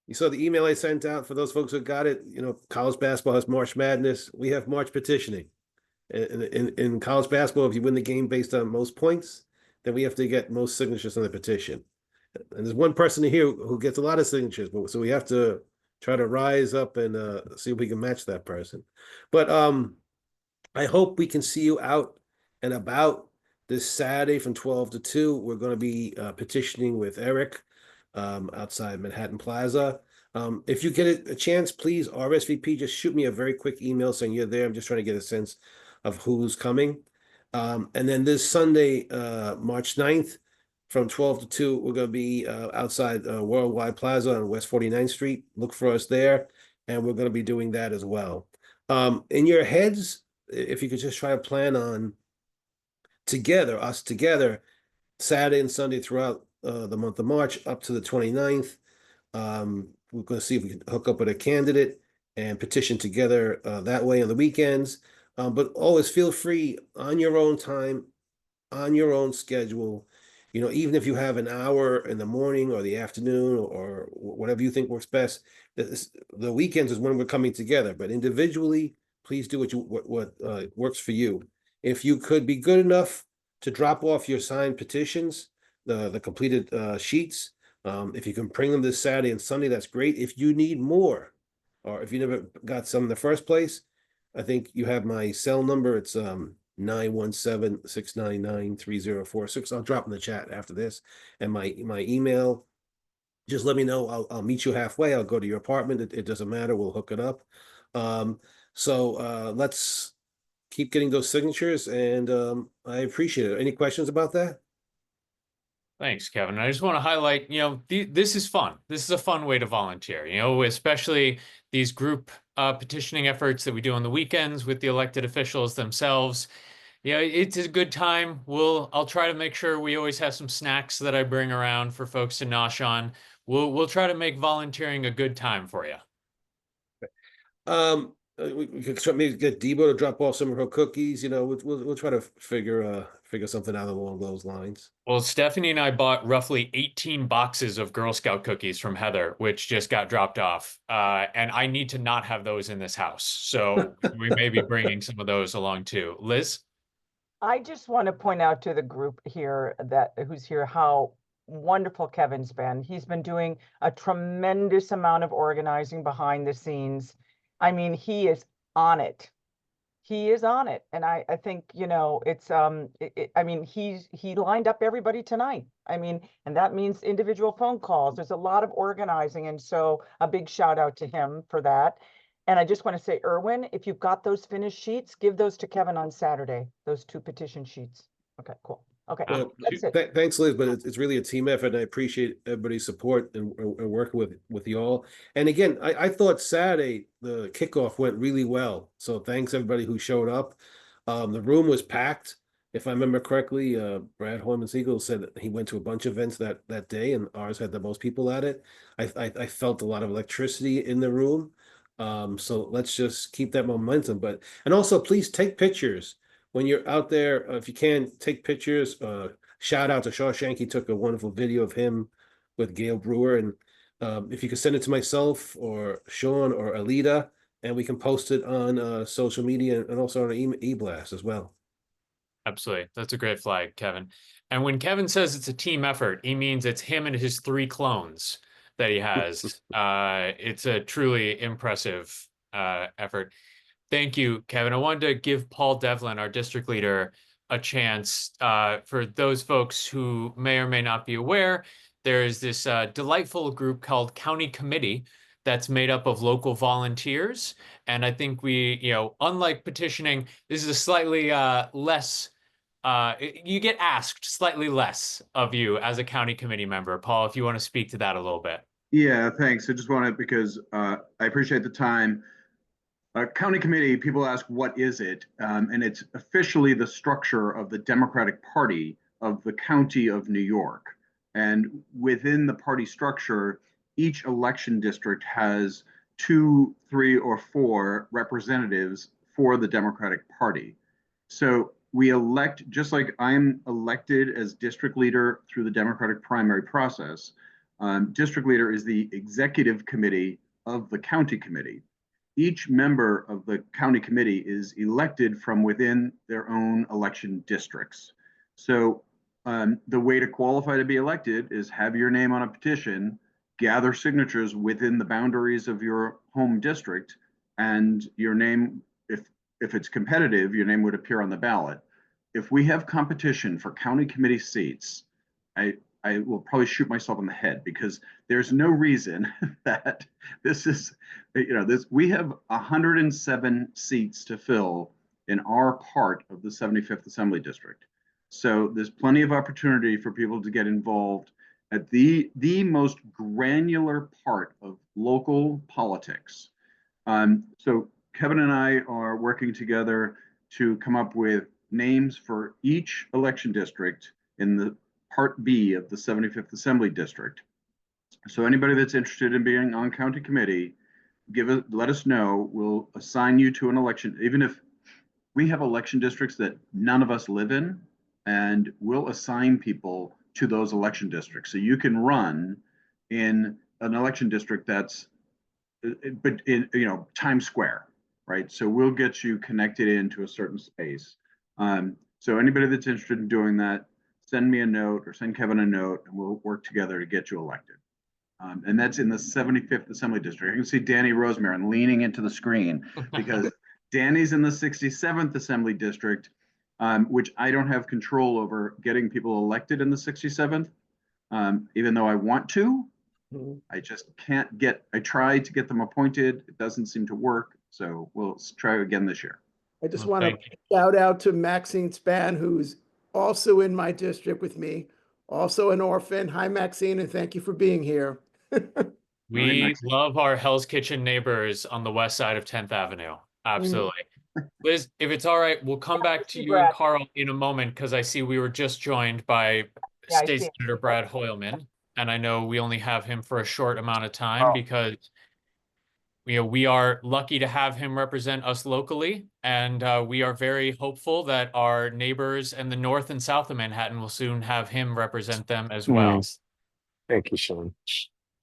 You saw the email I sent out for those folks who got it. You know, college basketball has March Madness. We have March petitioning. In college basketball, if you win the game based on most points, then we have to get most signatures on the petition. And there's one person here who gets a lot of signatures, so we have to try to rise up and see if we can match that person. But I hope we can see you out and about this Saturday from 12 to 2. We're going to be petitioning with Erik outside Manhattan Plaza. If you get a chance, please RSVP. Just shoot me a very quick email saying you're there. I'm just trying to get a sense of who's coming. And then this Sunday, March 9th, from 12 to 2, we're going to be outside Worldwide Plaza on West 49th Street. Look for us there, and we're going to be doing that as well. In your heads, if you could just try to plan on us together, Saturday and Sunday throughout the month of March up to the 29th. We're going to see if we can hook up with a candidate and petition together that way on the weekends. But always feel free on your own time, on your own schedule. You know, even if you have an hour in the morning or the afternoon or whatever you think works best, the weekends is when we're coming together. But individually, please do what works for you. If you could be good enough to drop off your signed petitions, the completed sheets, if you can bring them this Saturday and Sunday, that's great. If you need more, or if you never got some in the first place, I think you have my cell number. It's 917-699-3046. I'll drop in the chat after this. And my email just let me know. I'll meet you halfway. I'll go to your apartment. It doesn't matter. We'll hook it up. Let's keep getting those signatures, and I appreciate it. Any questions about that? Thanks, Kevin. I just want to highlight, this is fun. This is a fun way to volunteer, especially these group petitioning efforts that we do on the weekends with the elected officials themselves. It's a good time. I'll try to make sure we always have some snacks that I bring around for folks to nosh on. We'll try to make volunteering a good time for you. We could maybe get Debo to drop off some of her cookies. We'll try to figure something out along those lines. Well, Stephanie and I bought roughly 18 boxes of Girl Scout cookies from Heather, which just got dropped off. And I need to not have those in this house. So we may be bringing some of those along too. Liz? I just want to point out to the group here who's here how wonderful Kevin's been. He's been doing a tremendous amount of organizing behind the scenes. I mean, he is on it. He is on it. And I think, it's, I mean, he lined up everybody tonight. I mean, and that means individual phone calls. There's a lot of organizing. And so a big shout out to him for that. And I just want to say, Erwin, if you've got those finished sheets, give those to Kevin on Saturday, those 2 petition sheets. Okay, cool. Okay, that's it. Thanks, Liz, but it's really a team effort, and I appreciate everybody's support and working with you all. And again, I thought Saturday the kickoff went really well, so thanks everybody who showed up. The room was packed. If I remember correctly, Brad Hoylman-Sigal said that he went to a bunch of events that day, and ours had the most people at it. I felt a lot of electricity in the room. So let's just keep that momentum. And also, please take pictures. When you're out there, if you can, take pictures. Shout out to Shawshank. He took a wonderful video of him with Gale Brewer. And if you could send it to myself or Sean or Alita, and we can post it on social media and also on an e-blast as well. Absolutely. That's a great flag, Kevin. And when Kevin says it's a team effort, he means it's him and his 3 clones that he has. It's a truly impressive effort. Thank you, Kevin. I wanted to give Paul Devlin, our district leader, a chance. For those folks who may or may not be aware, there is this delightful group called County Committee that's made up of local volunteers. And I think we, unlike petitioning, this is a slightly less, you get asked slightly less of you as a county committee member. Paul, if you want to speak to that a little bit. Yeah, thanks. I just wanted, because I appreciate the time. County committee, people ask, what is it? And it's officially the structure of the Democratic Party of the County of New York. And within the party structure, each election district has 2, 3, or 4 representatives for the Democratic Party. So we elect, just like I'm elected as district leader through the Democratic primary process, district leader is the executive committee of the county committee. Each member of the county committee is elected from within their own election districts. So the way to qualify to be elected is have your name on a petition, gather signatures within the boundaries of your home district, and your name, if it's competitive, your name would appear on the ballot. If we have competition for county committee seats, I will probably shoot myself in the head, because there's no reason that this is, we have 107 seats to fill in our part of the 75th Assembly District. So there's plenty of opportunity for people to get involved at the most granular part of local politics. So Kevin and I are working together to come up with names for each election district in the Part B of the 75th Assembly District. So anybody that's interested in being on county committee, let us know. We'll assign you to an election, even if we have election districts that none of us live in, and we'll assign people to those election districts. So you can run in an election district that's, but in Times Square, right? So we'll get you connected into a certain space. So anybody that's interested in doing that, send me a note or send Kevin a note, and we'll work together to get you elected. And that's in the 75th Assembly District. You can see Danny Rosemary leaning into the screen, because Danny's in the 67th Assembly District, which I don't have control over getting people elected in the 67th, even though I want to. Mhm. I just can't get, I tried to get them appointed. It doesn't seem to work. So we'll try again this year. I just Well, want thank to shout out to Maxine Span, who's also in my district with me, also an orphan. Hi, Maxine, and thank you for being here. We nice. love our Hell's Kitchen neighbors on the west side of 10th Avenue. Absolutely. Liz, if it's all right, we'll come back to you, you and Brad. Carl in a moment because I see we were just joined by Yeah, I State see. Senator Brad Hoylman. And I know we only have him for a short amount of time because we are lucky to have him represent us locally. And we are very hopeful that our neighbors in the north and south of Manhattan will soon have him represent them as well. Thank you, Sean.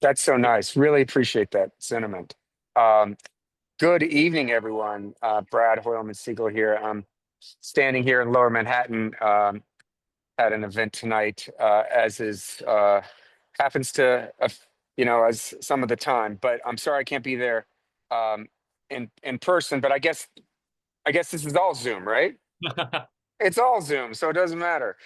That's so nice. Really appreciate that sentiment. Good evening, everyone. Brad Hoylman-Sigal here. I'm standing here in Lower Manhattan at an event tonight, as is happens to, as some of the time. But I'm sorry I can't be there in person. But I guess this is all Zoom, right? It's all Zoom, so it doesn't matter.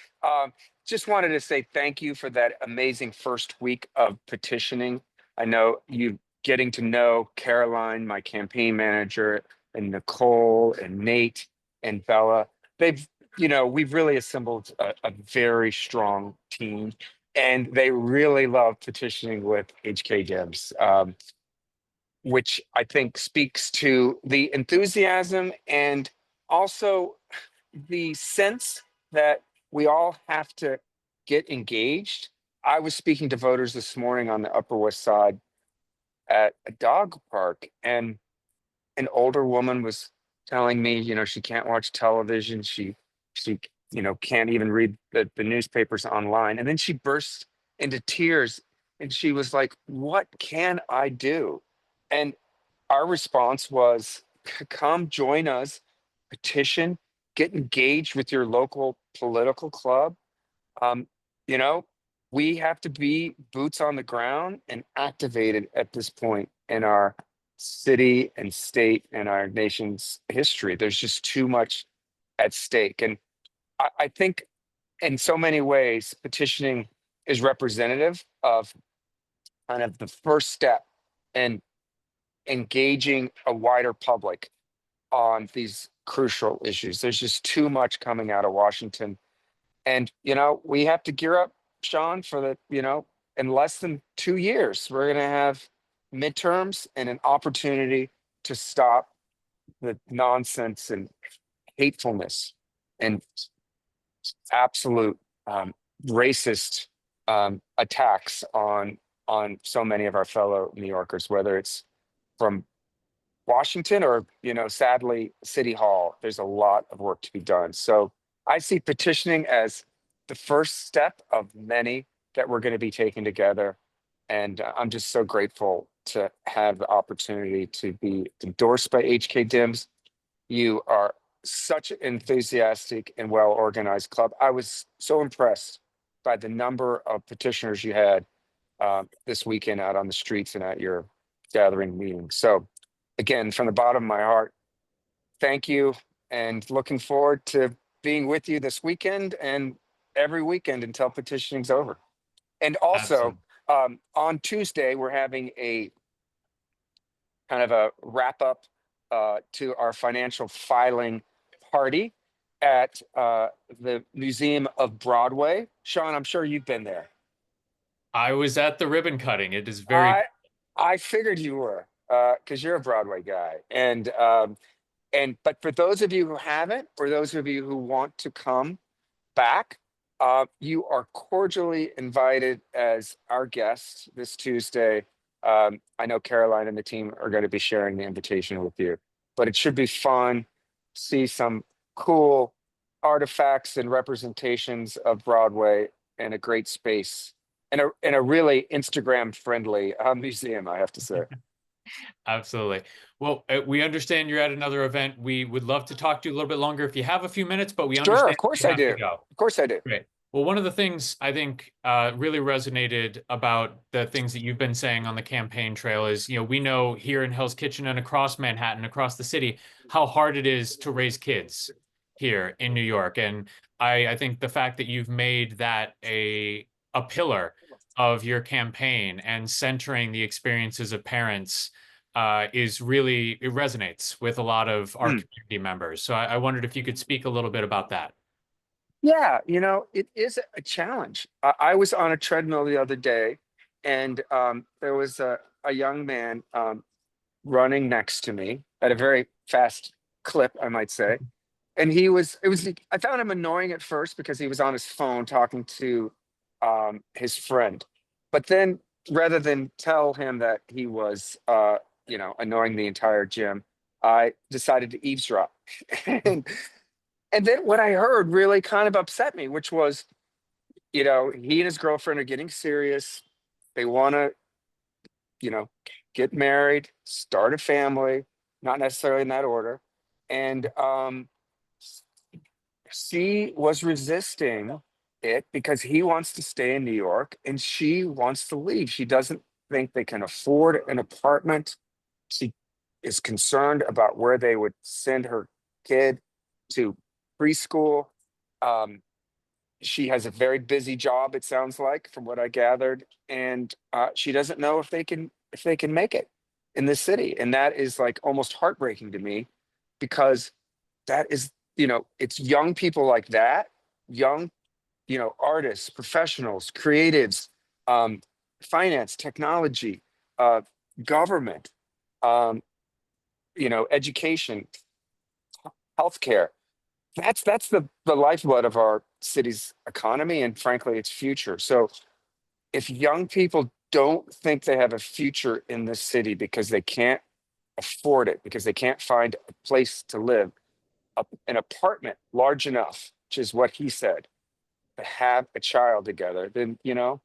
Just wanted to say thank you for that amazing first week of petitioning. I know you getting to know Caroline, my campaign manager, and Nicole and Nate and Bella. We've really assembled a very strong team, and they really love petitioning with HKDems, which I think speaks to the enthusiasm and also the sense that we all have to get engaged. I was speaking to voters this morning on the Upper West Side at a dog park, and an older woman was telling me, she can't watch television. She can't even read the newspapers online. And then she burst into tears and she was like, what can I do? And our response was, come join us, petition, get engaged with your local political club. We have to be boots on the ground and activated at this point in our city and state and our nation's history. There's just too much at stake. And I think in so many ways, petitioning is representative of kind of the first step in engaging a wider public on these crucial issues. There's just too much coming out of Washington. And, we have to gear up, Sean, for in less than 2 years, we're going to have midterms and an opportunity to stop the nonsense and hatefulness and absolute racist attacks on so many of our fellow New Yorkers, whether it's from Washington or, sadly, City Hall. There's a lot of work to be done. So I see petitioning as the first step of many that we're going to be taking together. And I'm just so grateful to have the opportunity to be endorsed by HKDems. You are such an enthusiastic and well-organized club. I was so impressed by the number of petitioners you had this weekend out on the streets and at your gathering meeting. So again, from the bottom of my heart, thank you, and looking forward to being with you this weekend and every weekend until petitioning's over. And also, on Tuesday, we're having a kind of a wrap up to our financial filing party at the Museum of Broadway. Sean, I'm sure you've been there. I was at the ribbon cutting. It is very. I figured you were, because you're a Broadway guy. But for those of you who haven't, or those of you who want to come back, you are cordially invited as our guests this Tuesday. I know Caroline and the team are going to be sharing the invitation with you, but it should be fun. See some cool artifacts and representations of Broadway in a great space, and a really Instagram friendly museum, I have to say. Absolutely. Well, we understand you're at another event. We would love to talk to you a little bit longer if you have a few minutes, but we Sure, understand of course you I have do. to go. Of course I do. Great. Well, one of the things I think really resonated about the things that you've been saying on the campaign trail is, we know here in Hell's Kitchen and across Manhattan, across the city, how hard it is to raise kids here in New York. And I think the fact that you've made that a pillar of your campaign and centering the experiences of parents is really, it resonates with a lot of our community members. So I wondered if you could speak a little bit about that. Yeah, it is a challenge. I was on a treadmill the other day, and there was a young man running next to me at a very fast clip, I might say. And I found him annoying at first because he was on his phone talking to his friend. But then rather than tell him that he was, annoying the entire gym, I decided to eavesdrop. And then what I heard really kind of upset me, which was, he and his girlfriend are getting serious. They want to, get married, start a family, not necessarily in that order. And she was resisting it because he wants to stay in New York and she wants to leave. She doesn't think they can afford an apartment. She is concerned about where they would send her kid to preschool. She has a very busy job, it sounds like, from what I gathered, and she doesn't know if they can make it in this city. And that is like almost heartbreaking to me, because that is, it's young people like that, young, artists, professionals, creatives, finance, technology, government, education, healthcare. That's the lifeblood of our city's economy and frankly its future. So if young people don't think they have a future in this city because they can't afford it, because they can't find a place to live, an apartment large enough, which is what he said, to have a child together, then the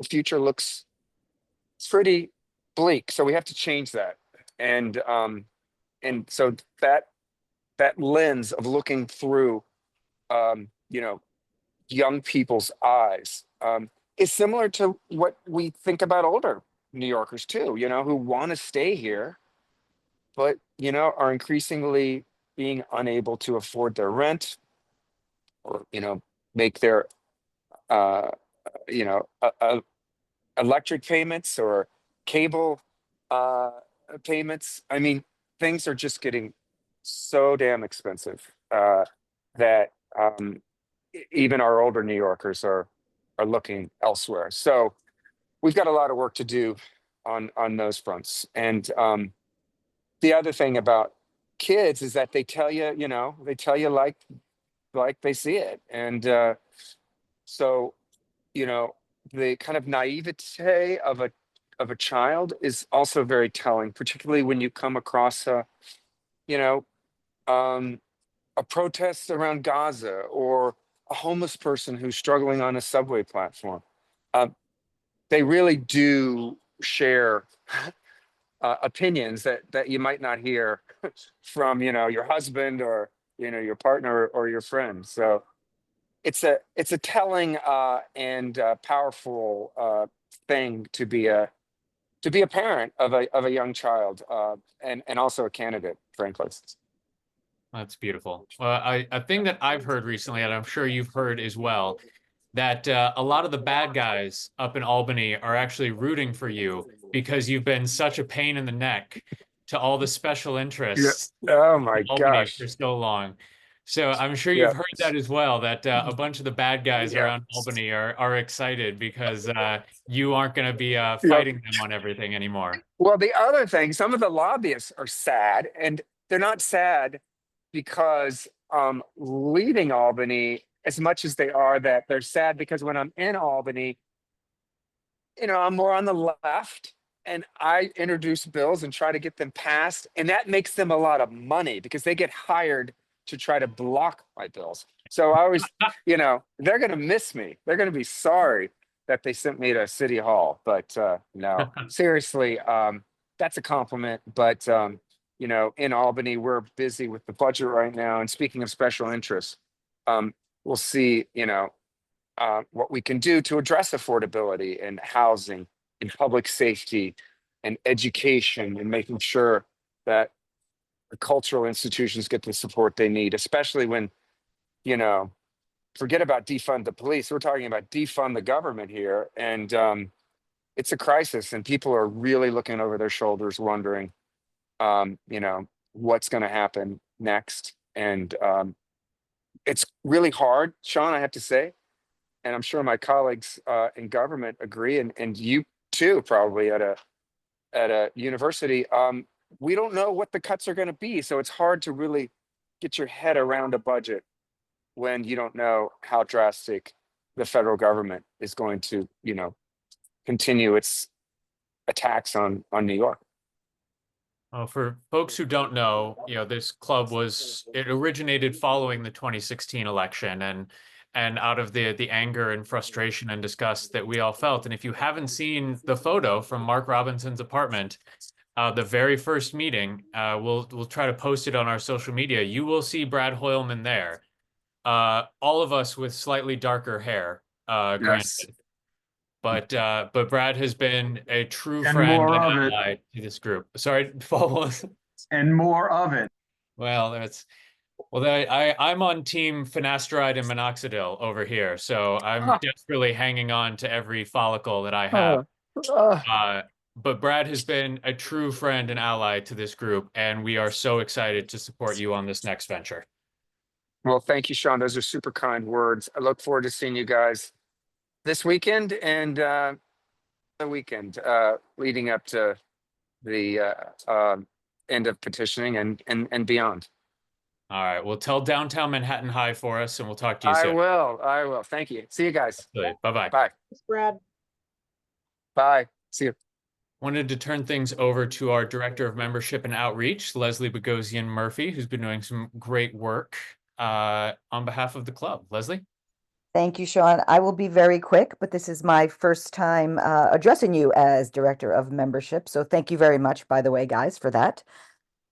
future looks pretty bleak. So we have to change that. And so that lens of looking through young people's eyes is similar to what we think about older New Yorkers too, who want to stay here, but are increasingly being unable to afford their rent, or make their electric payments or cable payments. I mean, things are just getting so damn expensive that even our older New Yorkers are looking elsewhere. So we've got a lot of work to do on those fronts. And the other thing about kids is that they tell you, like they see it. And so, the kind of naivete of a child is also very telling, particularly when you come across a protest around Gaza, or a homeless person who's struggling on a subway platform. They really do share opinions that you might not hear from your husband, or your partner, or your friend. So it's a telling and powerful thing to be a parent of a young child, and also a candidate, frankly. That's beautiful. A thing that I've heard recently, and I'm sure you've heard as well, that a lot of the bad guys up in Albany are actually rooting for you because you've been such a pain in the neck to all the special interests Oh my in Albany gosh. for so long. So I'm sure Yeah. you've heard that as well, that a bunch of the bad guys Yeah. around Albany are excited because you aren't going to be fighting them on everything anymore. Well, the other thing, some of the lobbyists are sad, and they're not sad because leaving Albany as much as they are, that they're sad because when I'm in Albany, I'm more on the left, and I introduce bills and try to get them passed, and that makes them a lot of money because they get hired to try to block my bills. So I always, they're going to miss me. They're going to be sorry that they sent me to City Hall. But no, seriously, that's a compliment. But, in Albany, we're busy with the budget right now. And speaking of special interests, we'll see, what we can do to address affordability and housing and public safety and education, and making sure that the cultural institutions get the support they need, especially when, forget about defund the police. We're talking about defund the government here. And it's a crisis, and people are really looking over their shoulders, wondering, what's going to happen next. And it's really hard, Sean, I have to say. And I'm sure my colleagues in government agree, and you too, probably at a university. We don't know what the cuts are going to be, so it's hard to really get your head around a budget when you don't know how drastic the federal government is going to, continue its attacks on New York. Well, for folks who don't know, this club it originated following the 2016 election, and out of the anger and frustration and disgust that we all felt. And if you haven't seen the photo from Mark Robinson's apartment, the very first meeting, we'll try to post it on our social media. You will see Brad Hoylman there. All of us with slightly darker hair, granted. But Brad has been a true And friend more and of it. ally to this group. Sorry, follow us. And more of it. Well, I'm on team finasteride and minoxidil over here, so I'm desperately hanging on to every follicle that I have. But Brad has been a true friend and ally to this group, and we are so excited to support you on this next venture. Well, thank you, Sean. Those are super kind words. I look forward to seeing you guys this weekend and the weekend leading up to the end of petitioning and beyond. All right. Well, tell downtown Manhattan hi for us, and we'll talk to you soon. I will. Thank you. See you guys. Bye-bye. Bye. Thanks, Brad. Bye. See you. Wanted to turn things over to our Director of Membership and Outreach, Leslie Bogosian Murphy, who's been doing some great work on behalf of the club. Leslie? Thank you, Sean. I will be very quick, but this is my first time addressing you as Director of Membership. So thank you very much, by the way, guys, for that.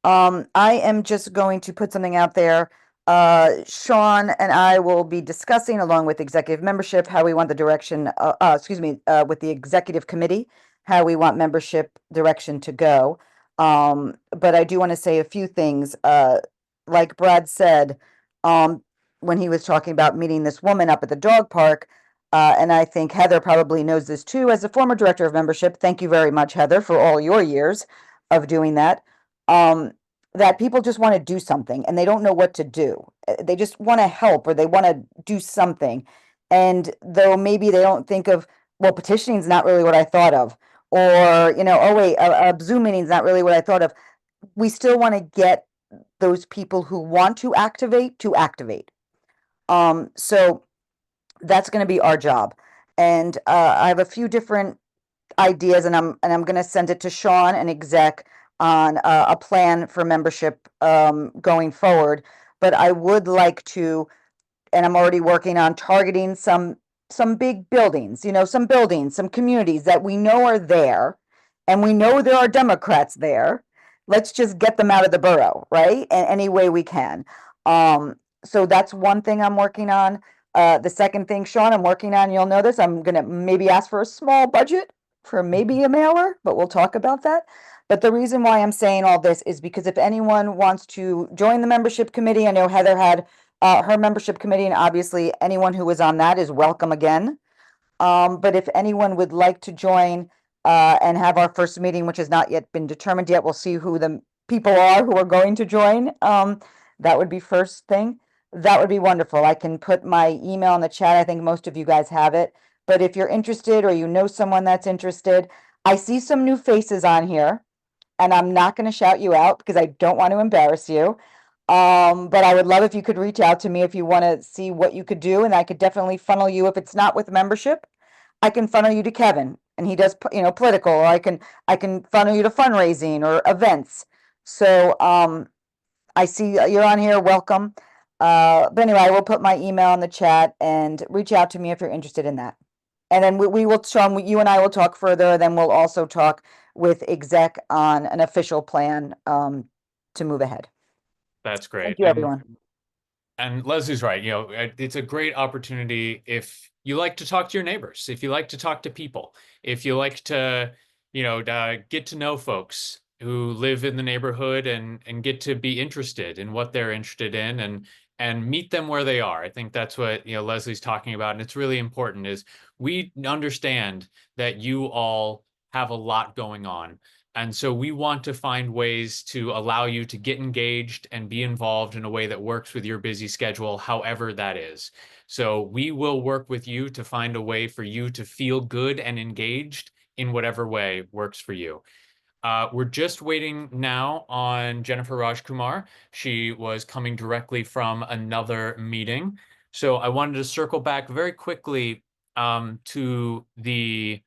I am just going to put something out there. Sean and I will be discussing, along with executive membership, how we want the direction, with the executive committee, how we want membership direction to go. But I do want to say a few things. Like Brad said, when he was talking about meeting this woman up at the dog park, and I think Heather probably knows this too, as a former director of membership. Thank you very much, Heather, for all your years of doing that. That people just want to do something and they don't know what to do. They just want to help, or they want to do something. And though maybe they don't think of, well, petitioning is not really what I thought of, or, oh wait, a Zoom meeting is not really what I thought of. We still want to get those people who want to activate to activate. So that's going to be our job. And I have a few different ideas, and I'm going to send it to Sean and exec on a plan for membership going forward. But I would like to, and I'm already working on targeting some big buildings, some communities that we know are there, and we know there are Democrats there. Let's just get them out of the borough, right? And any way we can. So that's one thing I'm working on. The second thing, Sean, I'm working on, you'll know this, I'm going to maybe ask for a small budget for maybe a mailer, but we'll talk about that. But the reason why I'm saying all this is because if anyone wants to join the membership committee, I know Heather had her membership committee, and obviously anyone who was on that is welcome again. But if anyone would like to join and have our first meeting, which has not yet been determined yet, we'll see who the people are who are going to join. That would be first thing. That would be wonderful. I can put my email in the chat. I think most of you guys have it. But if you're interested, or you know someone that's interested, I see some new faces on here, and I'm not going to shout you out because I don't want to embarrass you. But I would love if you could reach out to me if you want to see what you could do, and I could definitely funnel you. If it's not with membership, I can funnel you to Kevin, and he does, political, or I can funnel you to fundraising or events. So I see you're on here. Welcome. But anyway, I will put my email in the chat, and reach out to me if you're interested in that. And then we will, Sean, you and I will talk further. Then we'll also talk with exec on an official plan to move ahead. That's great. Thank you, everyone. And Leslie's right. It's a great opportunity if you like to talk to your neighbors, if you like to talk to people, if you like to, get to know folks who live in the neighborhood and get to be interested in what they're interested in, and meet them where they are. I think that's what, Leslie's talking about. And it's really important is we understand that you all have a lot going on. And so we want to find ways to allow you to get engaged and be involved in a way that works with your busy schedule, however that is. So we will work with you to find a way for you to feel good and engaged in whatever way works for you. We're just waiting now on Jenifer Rajkumar. She was coming directly from another meeting. So I wanted to circle back very quickly to the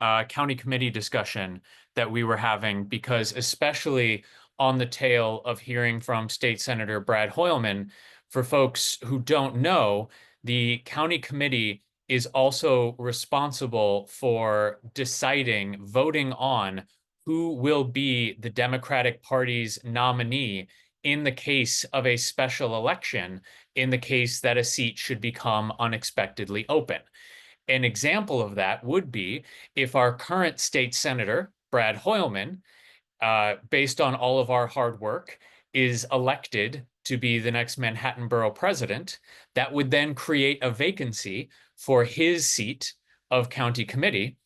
county committee discussion that we were having, because especially on the tail of hearing from State Senator Brad Hoylman, for folks who don't know, the county committee is also responsible for deciding, voting on who will be the Democratic Party's nominee in the case of a special election, in the case that a seat should become unexpectedly open. An example of that would be if our current state senator, Brad Hoylman, based on all of our hard work, is elected to be the next Manhattan Borough President, that would then create a vacancy for his seat of county committee.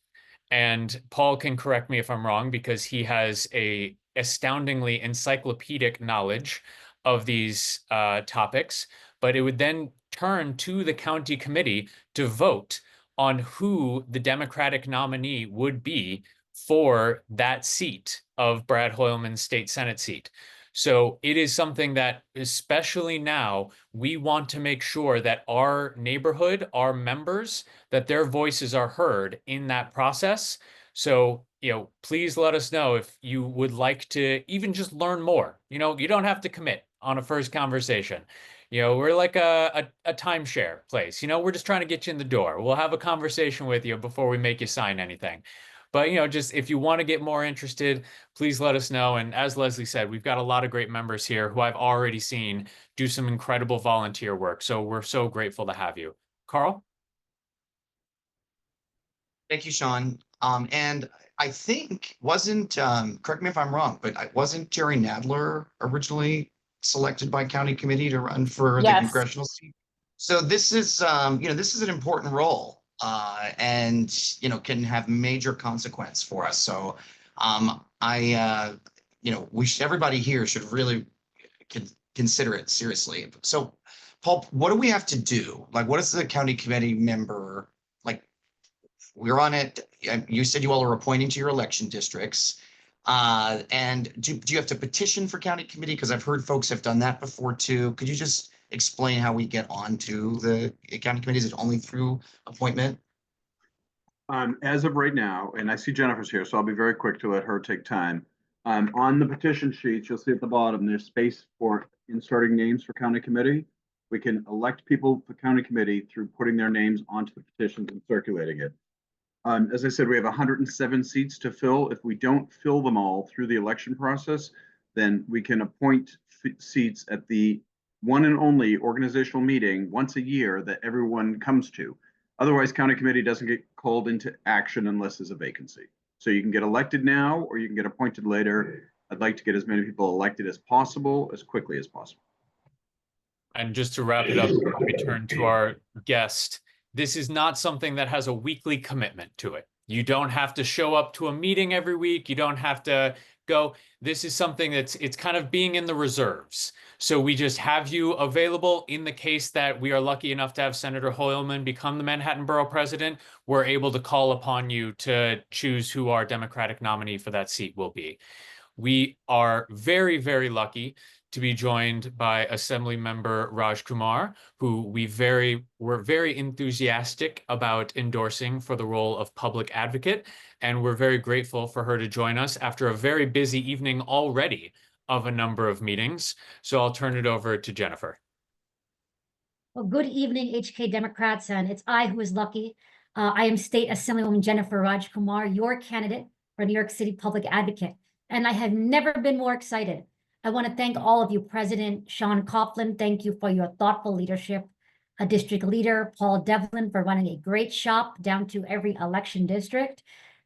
And Paul can correct me if I'm wrong, because he has a astoundingly encyclopedic knowledge of these topics, but it would then turn to the county committee to vote on who the Democratic nominee would be for that seat of Brad Hoylman's state Senate seat. So it is something that, especially now, we want to make sure that our neighborhood, our members, that their voices are heard in that process. So, please let us know if you would like to even just learn more. You don't have to commit on a first conversation. We're like a timeshare place. We're just trying to get you in the door. We'll have a conversation with you before we make you sign anything. But, just if you want to get more interested, please let us know. And as Leslie said, we've got a lot of great members here who I've already seen do some incredible volunteer work. So we're so grateful to have you. Carl? Thank you, Sean. And I think correct me if I'm wrong, but wasn't Jerry Nadler originally selected by county committee to run for the congressional seat? So this is, this is an important role, and, can have major consequence for us. So everybody here should really consider it seriously. So Paul, what do we have to do? Like, what is the county committee member, we're on it. You said you all are appointing to your election districts. And do you have to petition for county committee? Because I've heard folks have done that before too. Could you just explain how we get onto the county committee? Is it only through appointment? As of right now, and I see Jenifer's here, so I'll be very quick to let her take time. On the petition sheets, you'll see at the bottom, there's space for inserting names for county committee. We can elect people for county committee through putting their names onto the petitions and circulating it. As I said, we have 107 seats to fill. If we don't fill them all through the election process, then we can appoint seats at the one and only organizational meeting once a year that everyone comes to. Otherwise, county committee doesn't get called into action unless there's a vacancy. So you can get elected now, or you can get appointed later. I'd like to get as many people elected as possible, as quickly as possible. And just to wrap it up, before we turn to our guest, this is not something that has a weekly commitment to it. You don't have to show up to a meeting every week. You don't have to go. This is something it's kind of being in the reserves. So we just have you available in the case that we are lucky enough to have Senator Hoylman become the Manhattan Borough President. We're able to call upon you to choose who our Democratic nominee for that seat will be. We are very, very lucky to be joined by Assembly Member Rajkumar, who we're very enthusiastic about endorsing for the role of public advocate. And we're very grateful for her to join us after a very busy evening already of a number of meetings. So I'll turn it over to Jenifer. Well, good evening, HK Democrats, and it's I who is lucky. I am State Assemblywoman Jenifer Rajkumar, your candidate for New York City Public Advocate, and I have never been more excited. I want to thank all of you, President Sean Coughlin. Thank you for your thoughtful leadership. A district leader, Paul Devlin, for running a great shop down to every election district.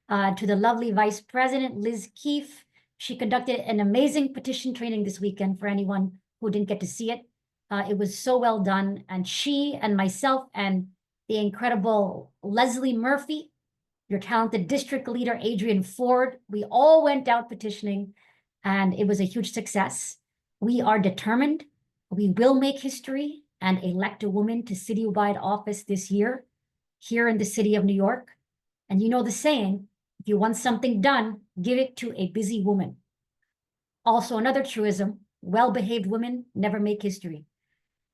To the lovely Vice President, Liz Keefe. She conducted an amazing petition training this weekend for anyone who didn't get to see it. It was so well done. And she and myself and the incredible Leslie Murphy, your talented district leader, Adrian Ford, we all went out petitioning, and it was a huge success. We are determined. We will make history and elect a woman to citywide office this year here in the city of New York. And you know the saying, if you want something done, give it to a busy woman. Also, another truism, well-behaved women never make history.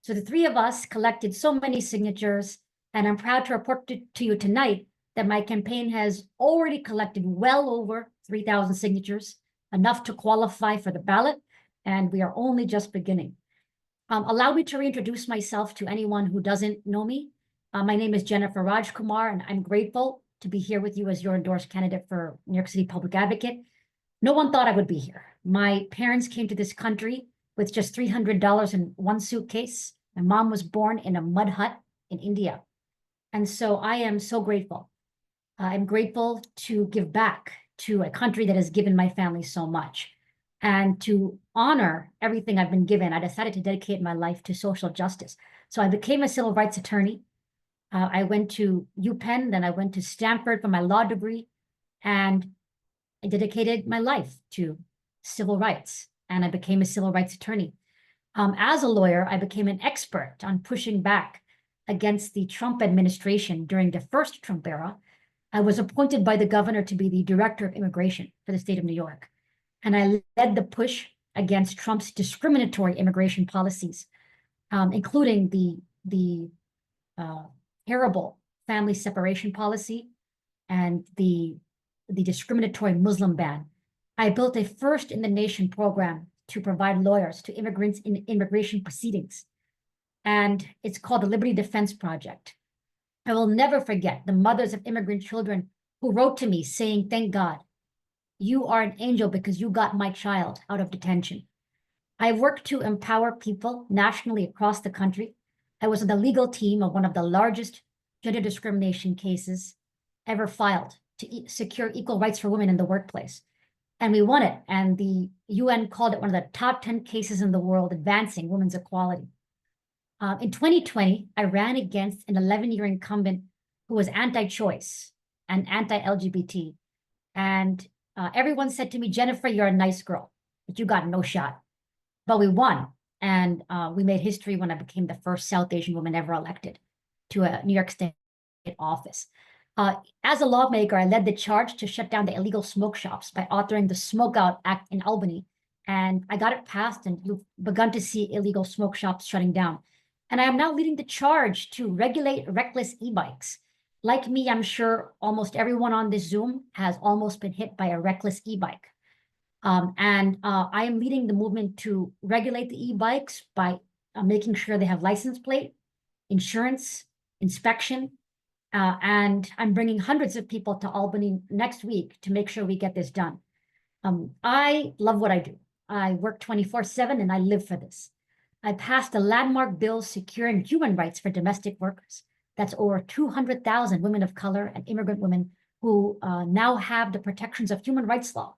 So the three of us collected so many signatures, and I'm proud to report to you tonight that my campaign has already collected well over 3,000 signatures, enough to qualify for the ballot, and we are only just beginning. Allow me to reintroduce myself to anyone who doesn't know me. My name is Jenifer Rajkumar, and I'm grateful to be here with you as your endorsed candidate for New York City Public Advocate. No one thought I would be here. My parents came to this country with just $300 in one suitcase. My mom was born in a mud hut in India. And so I am so grateful. I'm grateful to give back to a country that has given my family so much. And to honor everything I've been given, I decided to dedicate my life to social justice. So I became a civil rights attorney. I went to UPenn, then I went to Stanford for my law degree, and I dedicated my life to civil rights, and I became a civil rights attorney. As a lawyer, I became an expert on pushing back against the Trump administration during the first Trump era. I was appointed by the governor to be the director of immigration for the state of New York, and I led the push against Trump's discriminatory immigration policies, including the terrible family separation policy and the discriminatory Muslim ban. I built a first in the nation program to provide lawyers to immigrants in immigration proceedings. And it's called the Liberty Defense Project. I will never forget the mothers of immigrant children who wrote to me saying, "Thank God, you are an angel because you got my child out of detention." I worked to empower people nationally across the country. I was on the legal team of one of the largest gender discrimination cases ever filed to secure equal rights for women in the workplace. And we won it. And the UN called it one of the top 10 cases in the world advancing women's equality. In 2020, I ran against an 11-year incumbent who was anti-choice and anti-LGBT. And everyone said to me, "Jenifer, you're a nice girl, but you got no shot." But we won. And we made history when I became the first South Asian woman ever elected to a New York State office. As a lawmaker, I led the charge to shut down the illegal smoke shops by authoring the Smoke Out Act in Albany. And I got it passed, and we've begun to see illegal smoke shops shutting down. And I am now leading the charge to regulate reckless e-bikes. Like me, I'm sure almost everyone on this Zoom has almost been hit by a reckless e-bike. I am leading the movement to regulate the e-bikes by making sure they have license plate, insurance, inspection, and I'm bringing hundreds of people to Albany next week to make sure we get this done. I love what I do. I work 24/7 and I live for this. I passed a landmark bill securing human rights for domestic workers. That's over 200,000 women of color and immigrant women who now have the protections of human rights law.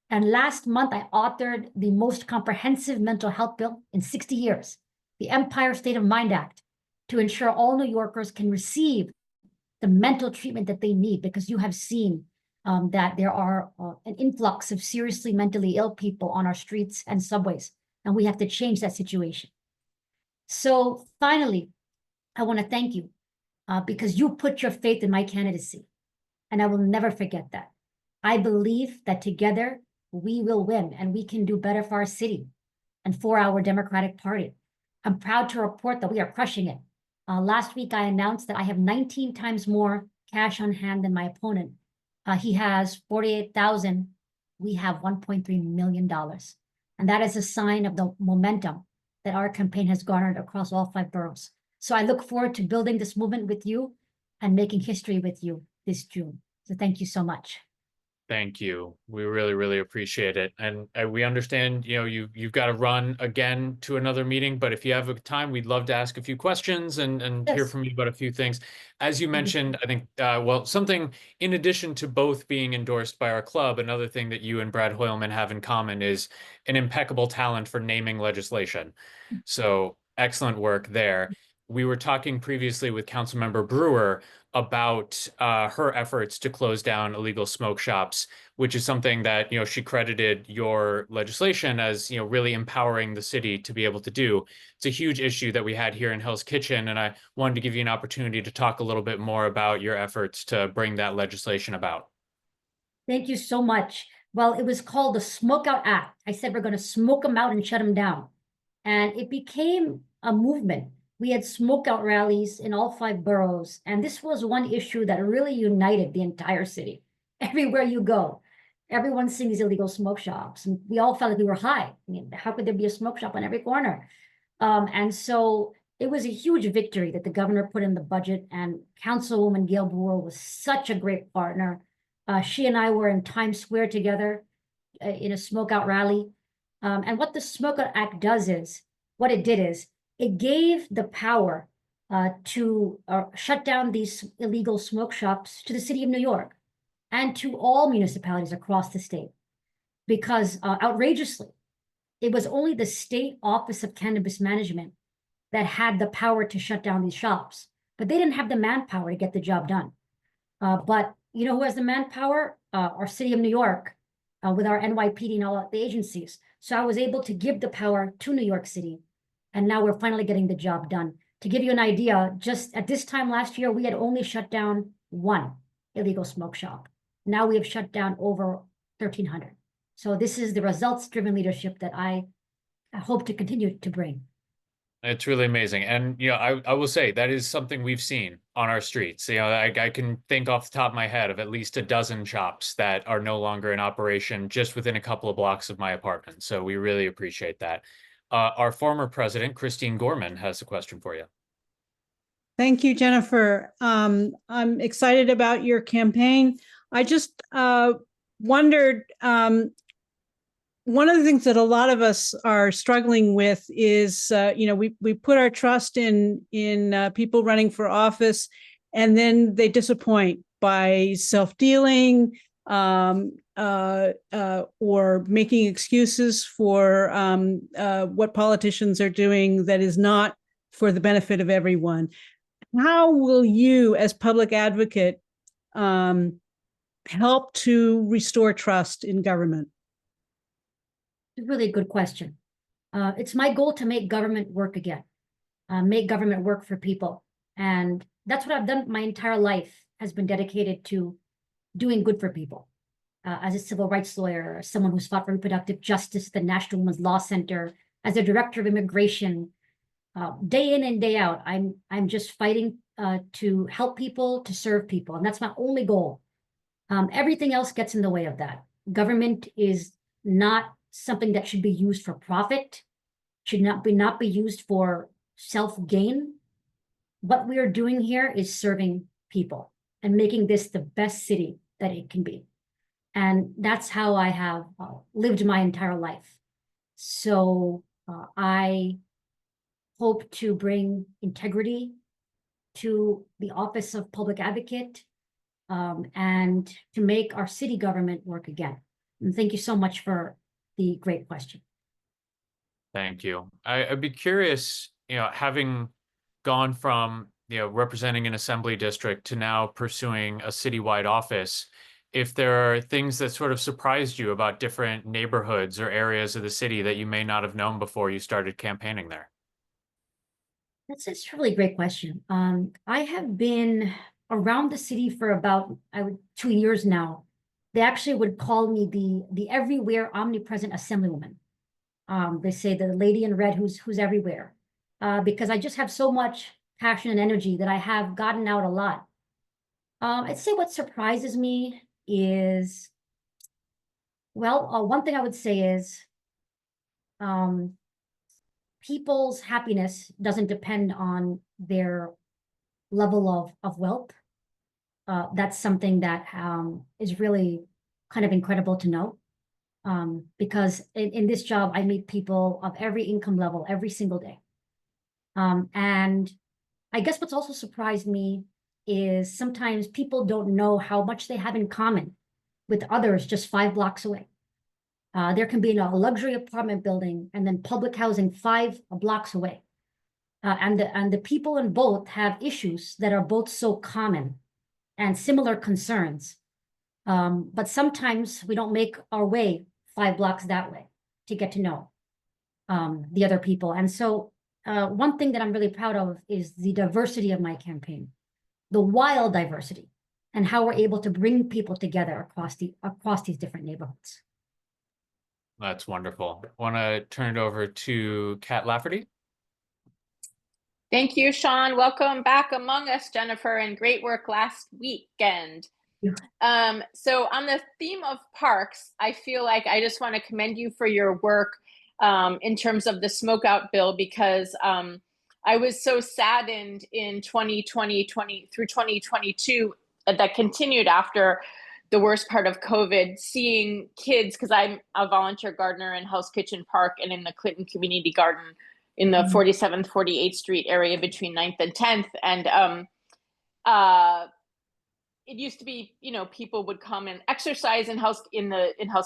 And last month, I authored the most comprehensive mental health bill in 60 years, the Empire State of Mind Act, to ensure all New Yorkers can receive the mental treatment that they need, because you have seen that there are an influx of seriously mentally ill people on our streets and subways, and we have to change that situation. So finally, I want to thank you because you put your faith in my candidacy, and I will never forget that. I believe that together we will win, and we can do better for our city and for our Democratic Party. I'm proud to report that we are crushing it. Last week, I announced that I have 19 times more cash on hand than my opponent. He has 48,000. We have $1.3 million. And that is a sign of the momentum that our campaign has garnered across all 5 boroughs. So I look forward to building this movement with you and making history with you this June. So thank you so much. Thank you. We really, really appreciate it. And we understand, you've got to run again to another meeting, but if you have a time, we'd love to ask a few questions and hear from you about a few things. As you mentioned, I think, something in addition to both being endorsed by our club, another thing that you and Brad Hoylman have in common is an impeccable talent for naming legislation. So excellent work there. We were talking previously with Councilmember Brewer about her efforts to close down illegal smoke shops, which is something that, she credited your legislation as, really empowering the city to be able to do. It's a huge issue that we had here in Hell's Kitchen, and I wanted to give you an opportunity to talk a little bit more about your efforts to bring that legislation about. Thank you so much. Well, it was called the Smoke Out Act. I said we're going to smoke them out and shut them down. And it became a movement. We had smoke out rallies in all 5 boroughs. And this was one issue that really united the entire city. Everywhere you go, everyone's seeing these illegal smoke shops. And we all felt like we were high. I mean, how could there be a smoke shop on every corner? And so it was a huge victory that the governor put in the budget. And Councilwoman Gale Brewer was such a great partner. She and I were in Times Square together in a smoke out rally. And what the Smoke Out Act does is, what it did is, it gave the power to shut down these illegal smoke shops to the city of New York and to all municipalities across the state. Because outrageously, it was only the State Office of Cannabis Management that had the power to shut down these shops, but they didn't have the manpower to get the job done. But you know who has the manpower? Our city of New York, with our NYPD and all the agencies. So I was able to give the power to New York City, and now we're finally getting the job done. To give you an idea, just at this time last year, we had only shut down 1 illegal smoke shop. Now we have shut down over 1,300. So this is the results-driven leadership that I hope to continue to bring. It's really amazing. And, I will say that is something we've seen on our streets. I can think off the top of my head of at least a dozen shops that are no longer in operation just within a couple of blocks of my apartment. So we really appreciate that. Our former president, Christine Gorman, has a question for you. Thank you, Jenifer. I'm excited about your campaign. I just wondered, one of the things that a lot of us are struggling with is, we put our trust in people running for office, and then they disappoint by self-dealing or making excuses for what politicians are doing that is not for the benefit of everyone. How will you, as public advocate, help to restore trust in government? Really good question. It's my goal to make government work again, make government work for people. And that's what I've done my entire life, has been dedicated to doing good for people. As a civil rights lawyer, someone who's fought for reproductive justice at the National Women's Law Center, as a director of immigration, day in and day out, I'm just fighting to help people, to serve people. And that's my only goal. Everything else gets in the way of that. Government is not something that should be used for profit, should not be used for self-gain. What we are doing here is serving people and making this the best city that it can be. And that's how I have lived my entire life. So I hope to bring integrity to the office of public advocate and to make our city government work again. And thank you so much for the great question. Thank you. I'd be curious, having gone from, representing an assembly district to now pursuing a citywide office, if there are things that sort of surprised you about different neighborhoods or areas of the city that you may not have known before you started campaigning there. That's a really great question. I have been around the city for about 2 years now. They actually would call me the everywhere omnipresent assemblywoman. They say the lady in red who's everywhere, because I just have so much passion and energy that I have gotten out a lot. I'd say what surprises me is, one thing I would say is people's happiness doesn't depend on their level of wealth. That's something that is really kind of incredible to know, because in this job, I meet people of every income level every single day. And I guess what's also surprised me is sometimes people don't know how much they have in common with others just 5 blocks away. There can be a luxury apartment building and then public housing 5 blocks away. And the people in both have issues that are both so common and similar concerns. But sometimes we don't make our way 5 blocks that way to get to know the other people. And so one thing that I'm really proud of is the diversity of my campaign, the wild diversity, and how we're able to bring people together across these different neighborhoods. That's wonderful. Want to turn it over to Kat Lafferty. Thank you, Sean. Welcome back among us, Jenifer, and great work last weekend. So on the theme of parks, I feel like I just want to commend you for your work in terms of the smoke out bill, because I was so saddened in 2020 through 2022 that continued after the worst part of COVID, seeing kids, because I'm a volunteer gardener in Hell's Kitchen Park and in the Clinton Community Garden in the 47th, 48th Street area between 9th and 10th. And it used to be, you know, people would come and exercise in Hell's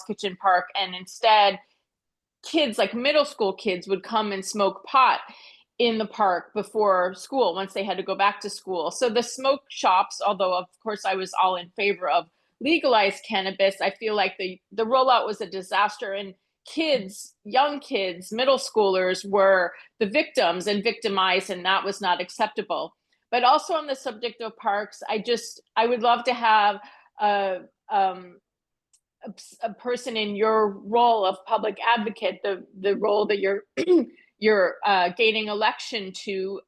Kitchen Park, and instead kids, like middle school kids, would come and smoke pot in the park before school once they had to go back to school. So the smoke shops, although of course I was all in favor of legalized cannabis, I feel like the rollout was a disaster, and kids, young kids, middle schoolers were the victims and victimized, and that was not acceptable. But also on the subject of parks, I would love to have a person in your role of public advocate, the role that you're gaining election to,